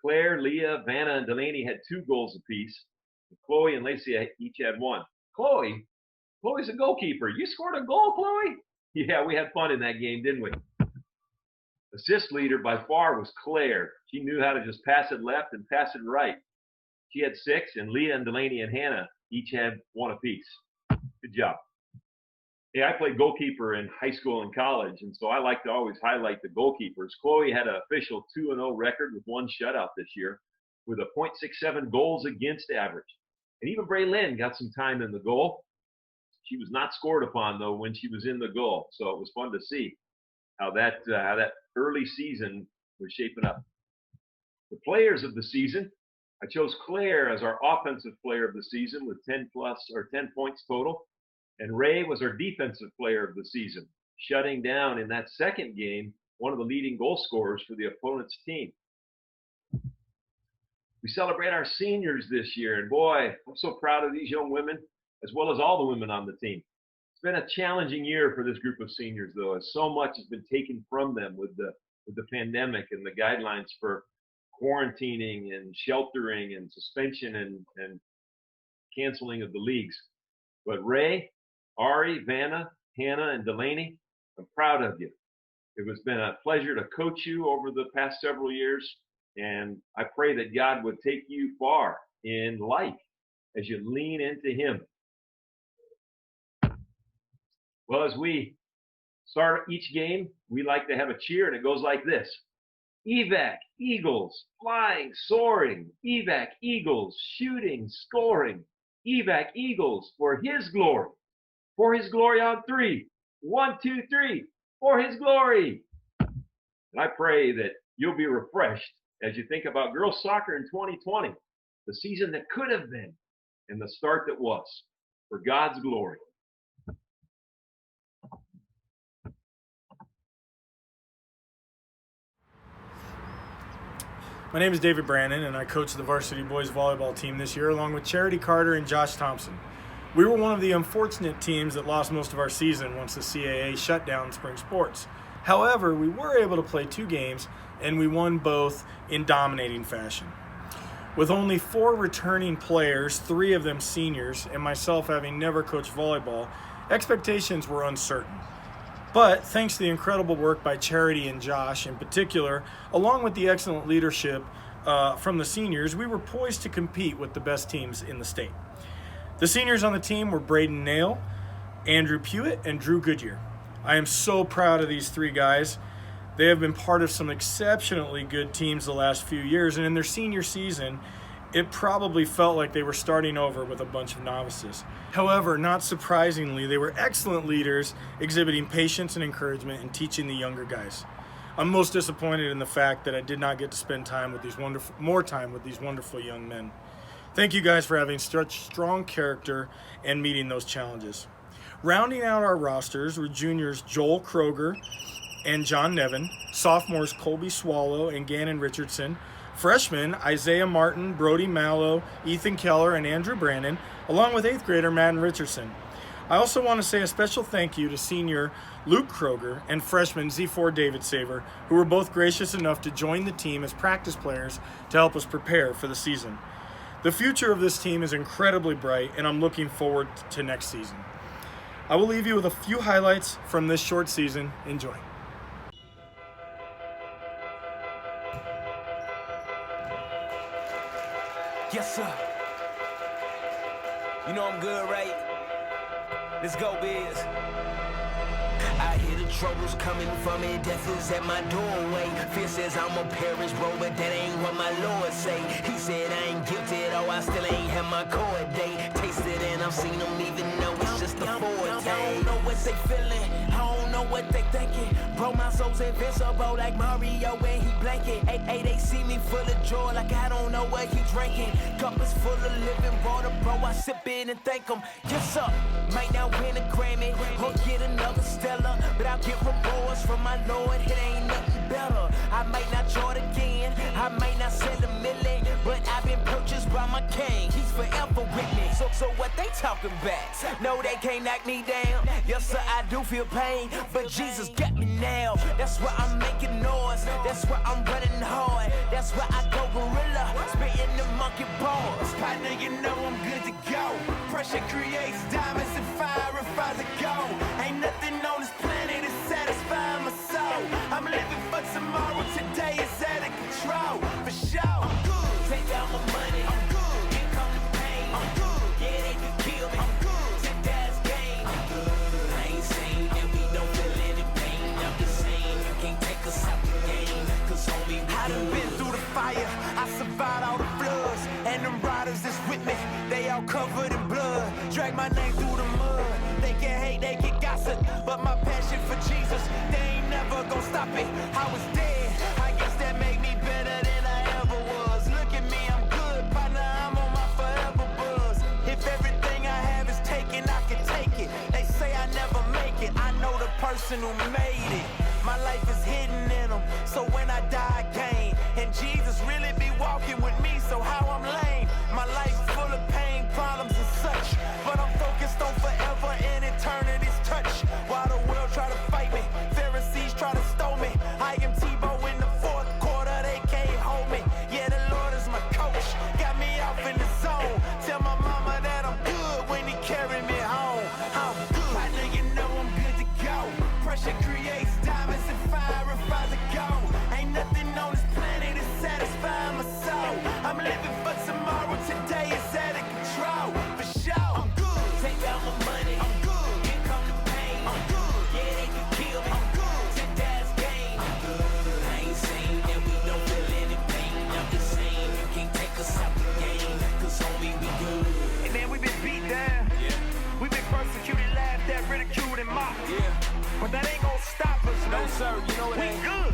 Claire, Leah, Vanna, and Delaney had 2 goals apiece. Chloe and Lacey each had 1. Chloe's a goalkeeper. You scored a goal, Chloe? Yeah, we had fun in that game, didn't we? Assist leader by far was Claire. She knew how to just pass it left and pass it right. She had 6, and Leah and Delaney and Hannah each had 1 apiece. Good job. Hey, I played goalkeeper in high school and college, and so I like to always highlight the goalkeepers. Chloe had an official 2-0 record with 1 shutout this year, with a .67 goals against average. And even Braylyn got some time in the goal. She was not scored upon, though, when she was in the goal, so it was fun to see how that early season was shaping up. The players of the season, I chose Claire as our offensive player of the season with 10 points total, and Ray was our defensive player of the season, shutting down in that second game one of the leading goal scorers for the opponent's team. We celebrate our seniors this year, and boy, I'm so proud of these young women, as well as all the women on the team. It's been a challenging year for this group of seniors, though, as so much has been taken from them with the pandemic and the guidelines for quarantining and sheltering and suspension and canceling of the leagues. But Ray, Ari, Vanna, Hannah, and Delaney, I'm proud of you. It has been a pleasure to coach you over the past several years, and I pray that God would take you far in life as you lean into Him. Well, as we start each game, we like to have a cheer, and it goes like this. EVAC, Eagles, flying, soaring. EVAC, Eagles, shooting, scoring. EVAC, Eagles, for His glory. For His glory on 3. 1, 2, 3. For His glory. And I pray that you'll be refreshed as you think about girls soccer in 2020, the season that could have been and the start that was, for God's glory. My name is David Brannon, and I coach the varsity boys volleyball team this year along with Charity Carter and Josh Thompson. We were one of the unfortunate teams that lost most of our season once the CAA shut down spring sports. However, we were able to play 2 games, and we won both in dominating fashion. With only 4 returning players, 3 of them seniors, and myself having never coached volleyball, expectations were uncertain. But thanks to the incredible work by Charity and Josh in particular, along with the excellent leadership from the seniors, we were poised to compete with the best teams in the state. The seniors on the team were Braden Nail, Andrew Pewitt, and Drew Goodyear. I am so proud of these 3 guys. They have been part of some exceptionally good teams the last few years, and in their senior season, it probably felt like they were starting over with a bunch of novices. However, not surprisingly, they were excellent leaders, exhibiting patience and encouragement and teaching the younger guys. I'm most disappointed in the fact that I did not get to spend time with more time with these wonderful young men. Thank you guys for having such strong character and meeting those challenges. Rounding out our rosters were juniors Joel Kroger and John Nevin, sophomores Colby Swallow and Gannon Richardson, freshmen Isaiah Martin, Brody Mallow, Ethan Keller, and Andrew Brannon, along with 8th grader Madden Richardson. I also want to say a special thank you to senior Luke Kroger and freshman Z4 David Saver, who were both gracious enough to join the team as practice players to help us prepare for the season. The future of this team is incredibly bright, and I'm looking forward to next season. I will leave you with a few highlights from this short season. Enjoy. Yes, sir. You know I'm good, right? Let's go, Biz. I hear the troubles coming from me, death is at my doorway. Fear says I'm a perish, bro, but that ain't what my Lord say. He said I ain't guilty, though I still ain't had my court date. Tasted and I've seen them even though it's just a forte. I don't know what they feeling, I don't know what they thinking. Bro, my soul's invincible like Mario when he blanket. Hey, they see me full of joy like I don't know what he drinking. Cup is full of living water, bro, I sip it and thank him. Yes, sir, might not win a Grammy or get another Stella, but I'll get rewards from my Lord, it ain't nothing better. I might not chart again, I might not sell a million, but I've been purchased by my king, he's forever with me. So what they talking about? No, they can't knock me down. Yes, sir, I do feel pain, but Jesus got me now. That's why I'm making noise, that's why I'm running hard, that's why I go gorilla, spitting the monkey bars. Partner, you know I'm good to go. Pressure creates diamonds and fire refines the gold. Ain't nothing on this planet is satisfying my soul. I'm living for tomorrow, today is out of control. For sure, I'm good. Take out my money, I'm good. Here come the pain, I'm good. Yeah, they can kill me, I'm good. Take that's game, I'm good. I ain't saying that we don't feel any pain. I'm just saying you can't take us out the game, cause homie, I done been through the fire, I survived all the floods, and them riders that's with me, they all covered in blood. Drag my name through the mud. They can hate, they can gossip, but my passion for Jesus, they ain't never gonna stop it. I was dead, I guess that person who made it. My life is hidden in them, so when I die I gain. And Jesus really be walking with me, so how I'm lame. My life's full of pain, problems and such, but I'm focused on forever and eternity's touch. While the world try to fight me, Pharisees try to stone me, I am Tebow in the fourth quarter, they can't hold me. Yeah, the Lord is my coach, got me off in the zone. Tell my mama that I'm good when he carry me home. I'm good, I know you know I'm good to go. Pressure creates diamonds and fire refines the gold. Ain't nothing on this planet that's satisfying my soul. I'm living for tomorrow, today is out of control. For sure, I'm good. Take out my money, I'm good. Here come the pain, I'm good. Yeah, they can kill me, I'm good. Take that's game, I'm good. I ain't saying that we don't feel any pain. I'm just saying you can't take us out the game, cause homie, we good. And then we been beat down, yeah. We been persecuted, laughed at, ridiculed and mocked, yeah. But that ain't gonna stop us, no sir, you know it ain't. We good.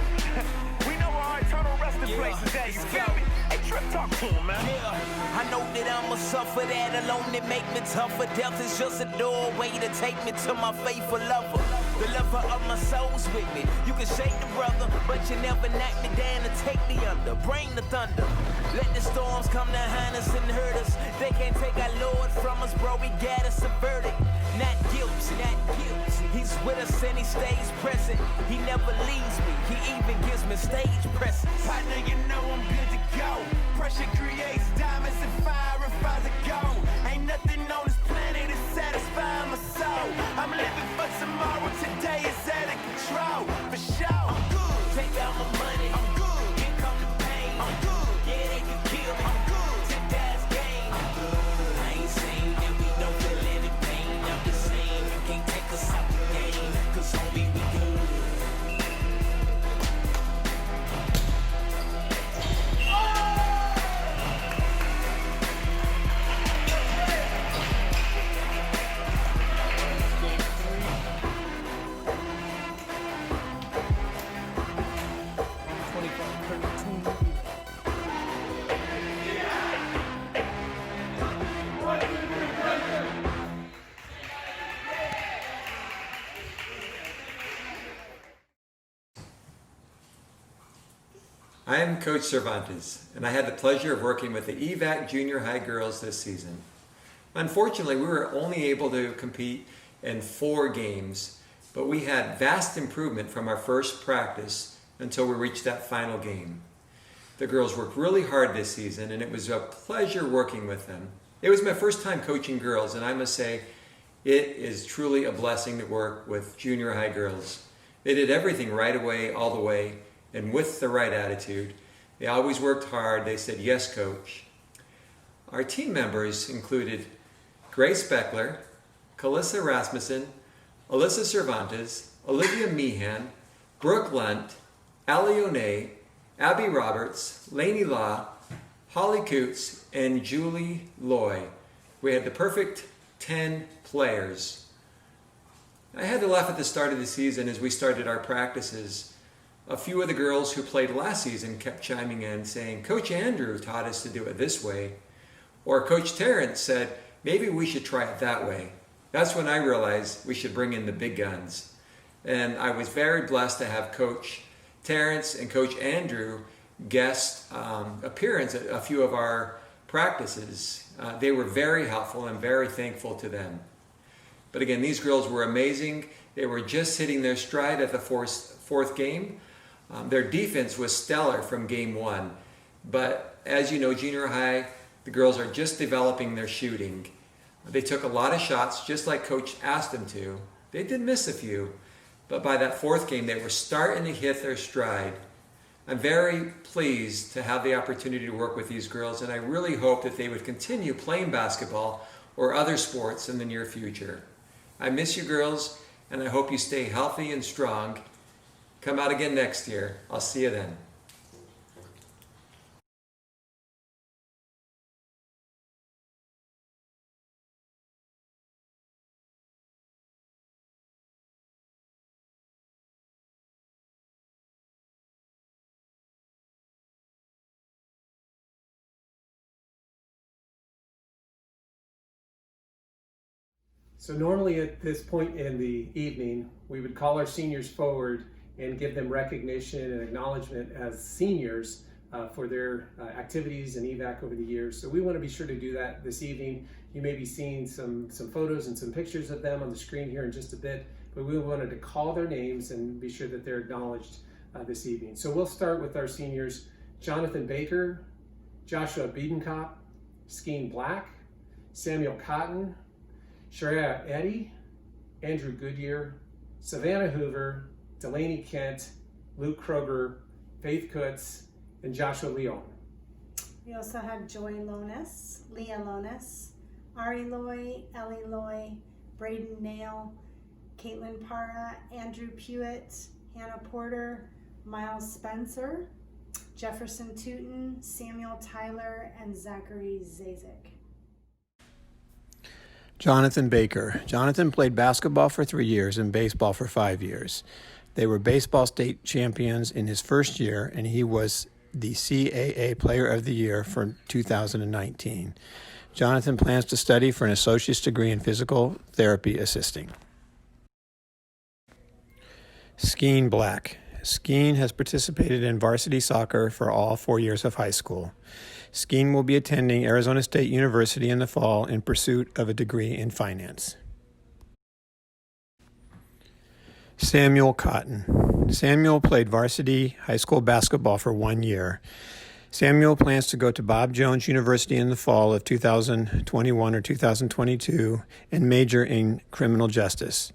We know where our eternal resting place is at, you feel me? Hey, Trip, talk to him, man. Yeah, I know that I'ma suffer that alone, it make me tougher. Death is just a doorway to take me to my faithful lover. The lover of my soul's with me. You can shake the brother, but you never knock me down and take me under. Bring the thunder. Let the storms come behind us and hurt us. They can't take our Lord from us, bro. We got us a verdict. Not guilt, not guilt. He's with us and he stays present. He never leaves me. He even gives me stage presence. I know you know I'm good to go. Pressure creates diamonds and fire refines the gold. Ain't nothing on this planet that's satisfying my soul. I'm living for tomorrow, today is out of control. For sure, I'm good. Take out my money, I'm good. Here come the pain, I'm good. Yeah, they can kill me, I'm good. Take that's game, I'm good. I ain't saying that we don't feel any pain. I'm just saying you can't take us out the game, cause homie, we good. I am Coach Cervantes, and I had the pleasure of working with the EVAC junior high girls this season. Unfortunately, we were only able to compete in 4 games, but we had vast improvement from our first practice until we reached that final game. The girls worked really hard this season, and it was a pleasure working with them. It was my first time coaching girls, and I must say, it is truly a blessing to work with junior high girls. They did everything right away, all the way, and with the right attitude. They always worked hard. They said, "Yes, coach." Our team members included Grace Beckler, Calissa Rasmussen, Alyssa Cervantes, Olivia Meehan, Brooke Lunt, Ali O'Neill, Abby Roberts, Lainey Law, Holly Coots, and Julie Loy. We had the perfect 10 players. I had to laugh at the start of the season as we started our practices. A few of the girls who played last season kept chiming in saying, "Coach Andrew taught us to do it this way." Or Coach Terrence said, "Maybe we should try it that way." That's when I realized we should bring in the big guns. And I was very blessed to have Coach Terrence and Coach Andrew guest appearance at a few of our practices. They were very helpful and very thankful to them. But again, these girls were amazing. They were just hitting their stride at the fourth game. Their defense was stellar from game 1. But as you know, junior high, the girls are just developing their shooting. They took a lot of shots, just like Coach asked them to. They did miss a few, but by that 4th game, they were starting to hit their stride. I'm very pleased to have the opportunity to work with these girls, and I really hope that they would continue playing basketball or other sports in the near future. I miss you girls, and I hope you stay healthy and strong. Come out again next year. I'll see you then. So normally at this point in the evening, we would call our seniors forward and give them recognition and acknowledgement as seniors for their activities and EVAC over the years. So we want to be sure to do that this evening. You may be seeing some photos and some pictures of them on the screen here in just a bit, but we wanted to call their names and be sure that they're acknowledged this evening. So we'll start with our seniors: Jonathan Baker, Joshua Biedenkopf, Skeen Black, Samuel Cotton, Sharia Eddy, Andrew Goodyear, Savannah Hoover, Delaney Kent, Luke Kroger, Faith Kutz, and Joshua Leon. We also have Joy Lonis, Leah Lonis, Ari Loy, Ellie Loy, Braden Nail, Caitlin Para, Andrew Pewitt, Hannah Porter, Miles Spencer, Jefferson Tootin, Samuel Tyler, and Zachary Zazik. Jonathan Baker. Jonathan played basketball for 3 years and baseball for 5 years. They were baseball state champions in his first year, and he was the CAA Player of the Year for 2019. Jonathan plans to study for an associate's degree in physical therapy assisting. Skeen Black. Skeen has participated in varsity soccer for all 4 years of high school. Skeen will be attending Arizona State University in the fall in pursuit of a degree in finance. Samuel Cotton. Samuel played varsity high school basketball for 1 year. Samuel plans to go to Bob Jones University in the fall of 2021 or 2022 and major in criminal justice.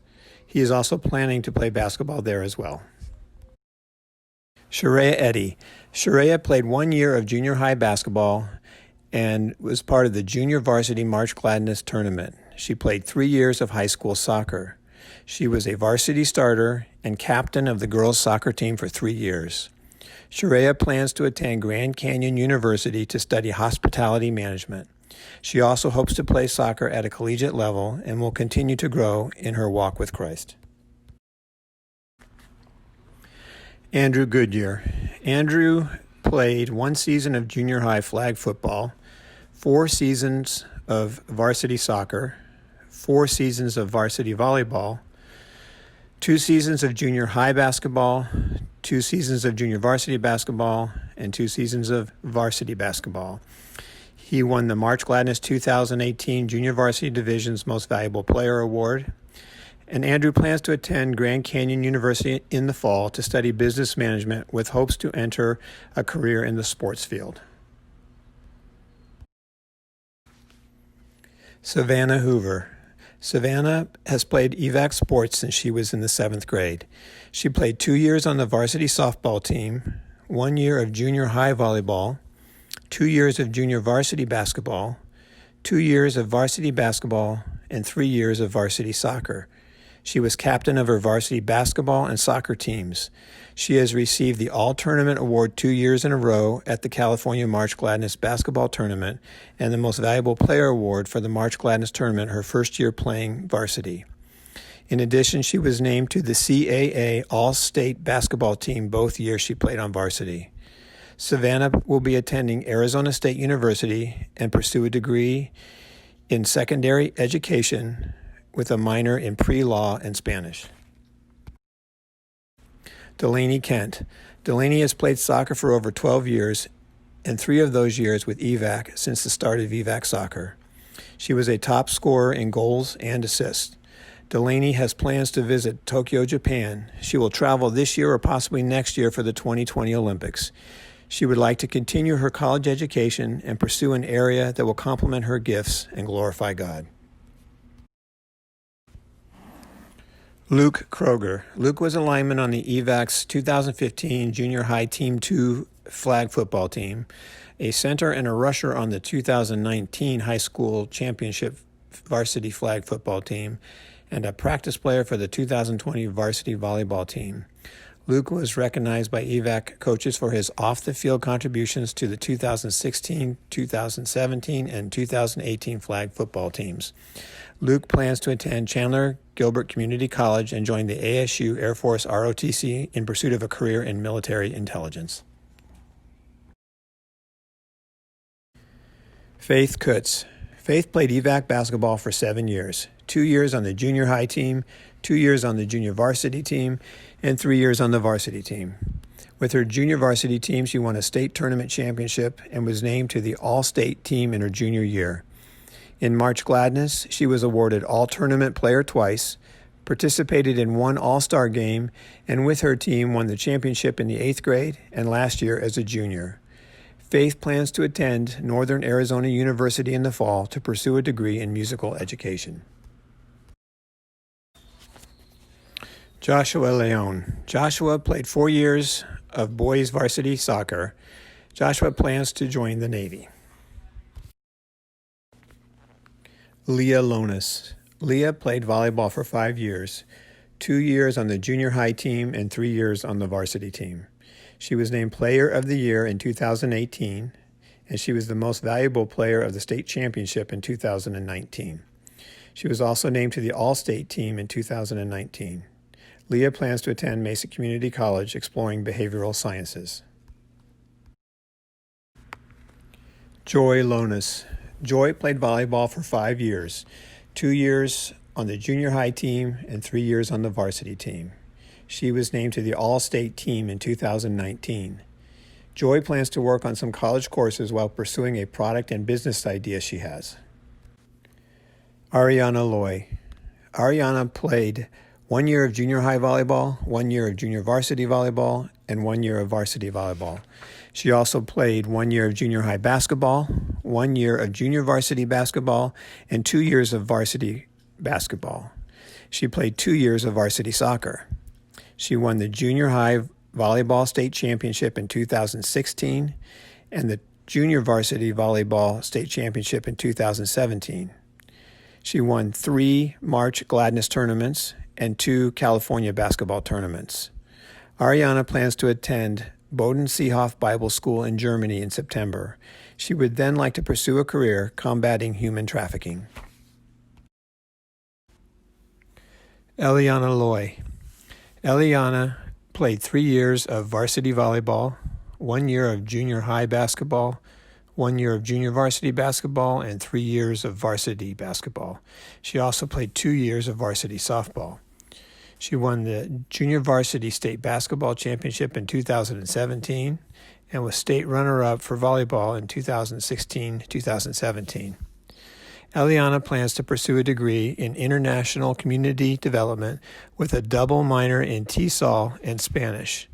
He is also planning to play basketball there as well. Sharia Eddy. Sharia played 1 year of junior high basketball and was part of the junior varsity March Gladness tournament. She played 3 years of high school soccer. She was a varsity starter and captain of the girls' soccer team for 3 years. Sharia plans to attend Grand Canyon University to study hospitality management. She also hopes to play soccer at a collegiate level and will continue to grow in her walk with Christ. Andrew Goodyear. Andrew played 1 season of junior high flag football, 4 seasons of varsity soccer, 4 seasons of varsity volleyball, 2 seasons of junior high basketball, 2 seasons of junior varsity basketball, and 2 seasons of varsity basketball. He won the March Gladness 2018 Junior Varsity Division's Most Valuable Player Award. And Andrew plans to attend Grand Canyon University in the fall to study business management with hopes to enter a career in the sports field. Savannah Hoover. Savannah has played EVAC sports since she was in the 7th grade. She played 2 years on the varsity softball team, 1 year of junior high volleyball, 2 years of junior varsity basketball, 2 years of varsity basketball, and 3 years of varsity soccer. She was captain of her varsity basketball and soccer teams. She has received the All-Tournament Award 2 years in a row at the California March Gladness Basketball Tournament and the Most Valuable Player Award for the March Gladness Tournament her first year playing varsity. In addition, she was named to the CAA All-State Basketball Team both years she played on varsity. Savannah will be attending Arizona State University and pursue a degree in secondary education with a minor in pre-law and Spanish. Delaney Kent. Delaney has played soccer for over 12 years, and 3 of those years with EVAC since the start of EVAC soccer. She was a top scorer in goals and assists. Delaney has plans to visit Tokyo, Japan. She will travel this year or possibly next year for the 2020 Olympics. She would like to continue her college education and pursue an area that will complement her gifts and glorify God. Luke Kroger. Luke was a lineman on the EVAC's 2015 Junior High Team 2 flag football team, a center and a rusher on the 2019 High School Championship varsity flag football team, and a practice player for the 2020 varsity volleyball team. Luke was recognized by EVAC coaches for his off-the-field contributions to the 2016, 2017, and 2018 flag football teams. Luke plans to attend Chandler Gilbert Community College and join the ASU Air Force ROTC in pursuit of a career in military intelligence. Faith Kutz. Faith played EVAC basketball for 7 years, 2 years on the junior high team, 2 years on the junior varsity team, and 3 years on the varsity team. With her junior varsity team, she won a state tournament championship and was named to the All-State team in her junior year. In March Gladness, she was awarded All-Tournament Player twice, participated in one All-Star game, and with her team won the championship in the 8th grade and last year as a junior. Faith plans to attend Northern Arizona University in the fall to pursue a degree in musical education. Joshua Leon. Joshua played 4 years of boys varsity soccer. Joshua plans to join the Navy. Leah Lonis. Leah played volleyball for 5 years, 2 years on the junior high team and 3 years on the varsity team. She was named Player of the Year in 2018, and she was the most valuable player of the state championship in 2019. She was also named to the All-State team in 2019. Leah plans to attend Mesa Community College exploring behavioral sciences. Joy Lonis. Joy played volleyball for 5 years, 2 years on the junior high team and 3 years on the varsity team. She was named to the All-State team in 2019. Joy plans to work on some college courses while pursuing a product and business idea she has. Ariana Loy. Ariana played 1 year of junior high volleyball, 1 year of junior varsity volleyball, and 1 year of varsity volleyball. She also played 1 year of junior high basketball, 1 year of junior varsity basketball, and 2 years of varsity basketball. She played 2 years of varsity soccer. She won the junior high volleyball state championship in 2016 and the junior varsity volleyball state championship in 2017. She won 3 March Gladness tournaments and 2 California basketball tournaments. Ariana plans to attend Bowdoin Seehoff Bible School in Germany in September. She would then like to pursue a career combating human trafficking. Eliana Loy. Eliana played 3 years of varsity volleyball, 1 year of junior high basketball, 1 year of junior varsity basketball, and 3 years of varsity basketball. She also played 2 years of varsity softball. She won the junior varsity state basketball championship in 2017 and was state runner-up for volleyball in 2016-2017. Eliana plans to pursue a degree in international community development with a double minor in TESOL and Spanish.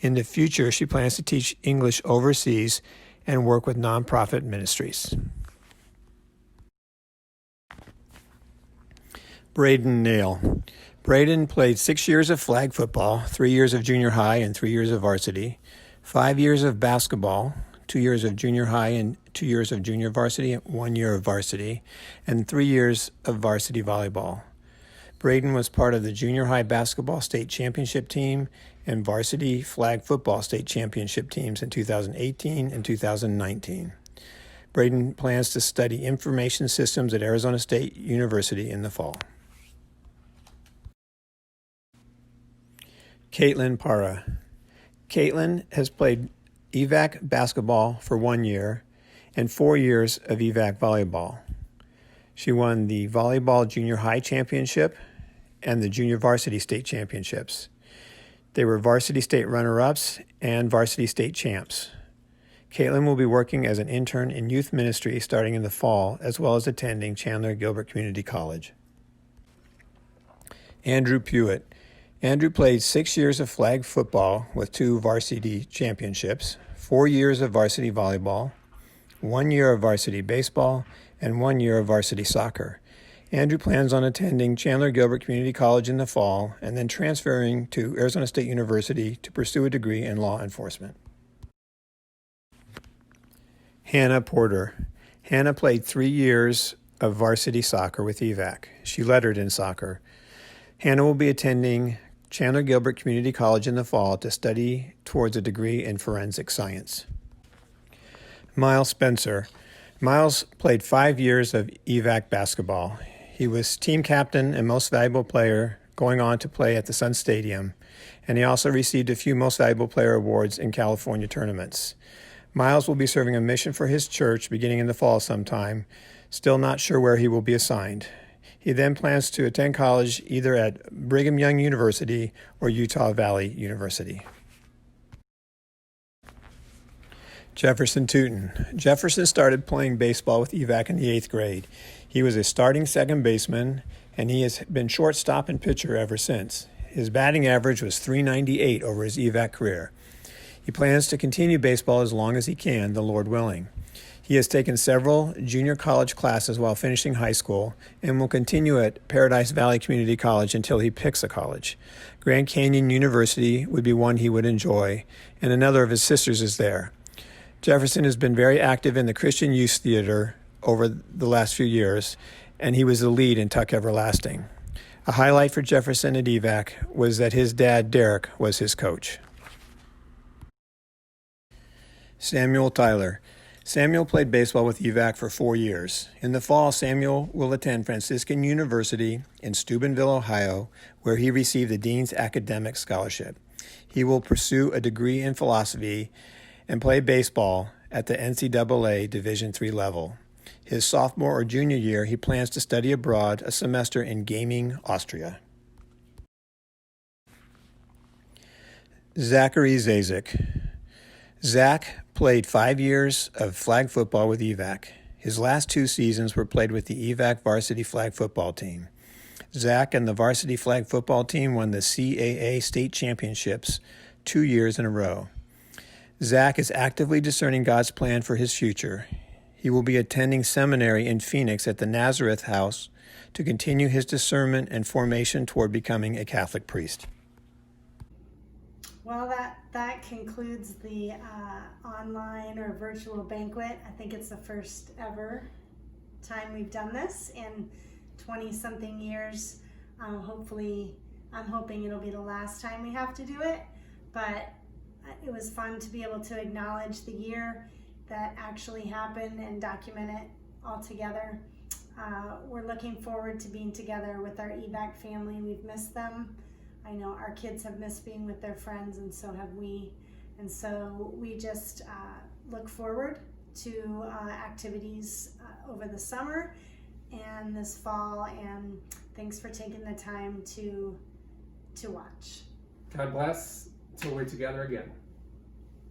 In the future, she plans to teach English overseas and work with nonprofit ministries. Braden Nail. Braden played 6 years of flag football, 3 years of junior high and 3 years of varsity, 5 years of basketball, 2 years of junior high and 2 years of junior varsity, 1 year of varsity, and 3 years of varsity volleyball. Braden was part of the junior high basketball state championship team and varsity flag football state championship teams in 2018 and 2019. Braden plans to study information systems at Arizona State University in the fall. Caitlin Parra. Caitlin has played EVAC basketball for 1 year and 4 years of EVAC volleyball. She won the volleyball junior high championship and the junior varsity state championships. They were varsity state runner-ups and varsity state champs. Caitlin will be working as an intern in youth ministry starting in the fall, as well as attending Chandler Gilbert Community College. Andrew Pewitt. Andrew played 6 years of flag football with 2 varsity championships, 4 years of varsity volleyball, 1 year of varsity baseball, and 1 year of varsity soccer. Andrew plans on attending Chandler Gilbert Community College in the fall and then transferring to Arizona State University to pursue a degree in law enforcement. Hannah Porter. Hannah played 3 years of varsity soccer with EVAC. She lettered in soccer. Hannah will be attending Chandler Gilbert Community College in the fall to study towards a degree in forensic science. Miles Spencer. Miles played 5 years of EVAC basketball. He was team captain and most valuable player, going on to play at the Sun Stadium, and he also received a few most valuable player awards in California tournaments. Miles will be serving a mission for his church beginning in the fall sometime, still not sure where he will be assigned. He then plans to attend college either at Brigham Young University or Utah Valley University. Jefferson Tootin. Jefferson started playing baseball with EVAC in the 8th grade. He was a starting second baseman, and he has been shortstop and pitcher ever since. His batting average was .398 over his EVAC career. He plans to continue baseball as long as he can, the Lord willing. He has taken several junior college classes while finishing high school and will continue at Paradise Valley Community College until he picks a college. Grand Canyon University would be one he would enjoy, and another of his sisters is there. Jefferson has been very active in the Christian Youth Theater over the last few years, and he was the lead in Tuck Everlasting. A highlight for Jefferson at EVAC was that his dad, Derek, was his coach. Samuel Tyler. Samuel played baseball with EVAC for 4 years. In the fall, Samuel will attend Franciscan University in Steubenville, Ohio, where he received the Dean's Academic Scholarship. He will pursue a degree in philosophy and play baseball at the NCAA Division III level. His sophomore or junior year, he plans to study abroad a semester in Gaming, Austria. Zachary Zazik. Zach played 5 years of flag football with EVAC. His last 2 seasons were played with the EVAC varsity flag football team. Zach and the varsity flag football team won the CAA state championships 2 years in a row. Zach is actively discerning God's plan for his future. He will be attending seminary in Phoenix at the Nazareth House to continue his discernment and formation toward becoming a Catholic priest. Well, that concludes the online or virtual banquet. I think it's the first ever time we've done this in 20-something years. Hopefully, I'm hoping it'll be the last time we have to do it, but it was fun to be able to acknowledge the year that actually happened and document it all together. We're looking forward to being together with our EVAC family. We've missed them. I know our kids have missed being with their friends, and so have we. And so we just look forward to activities over the summer and this fall, and thanks for taking the time to watch. God bless till we're together again.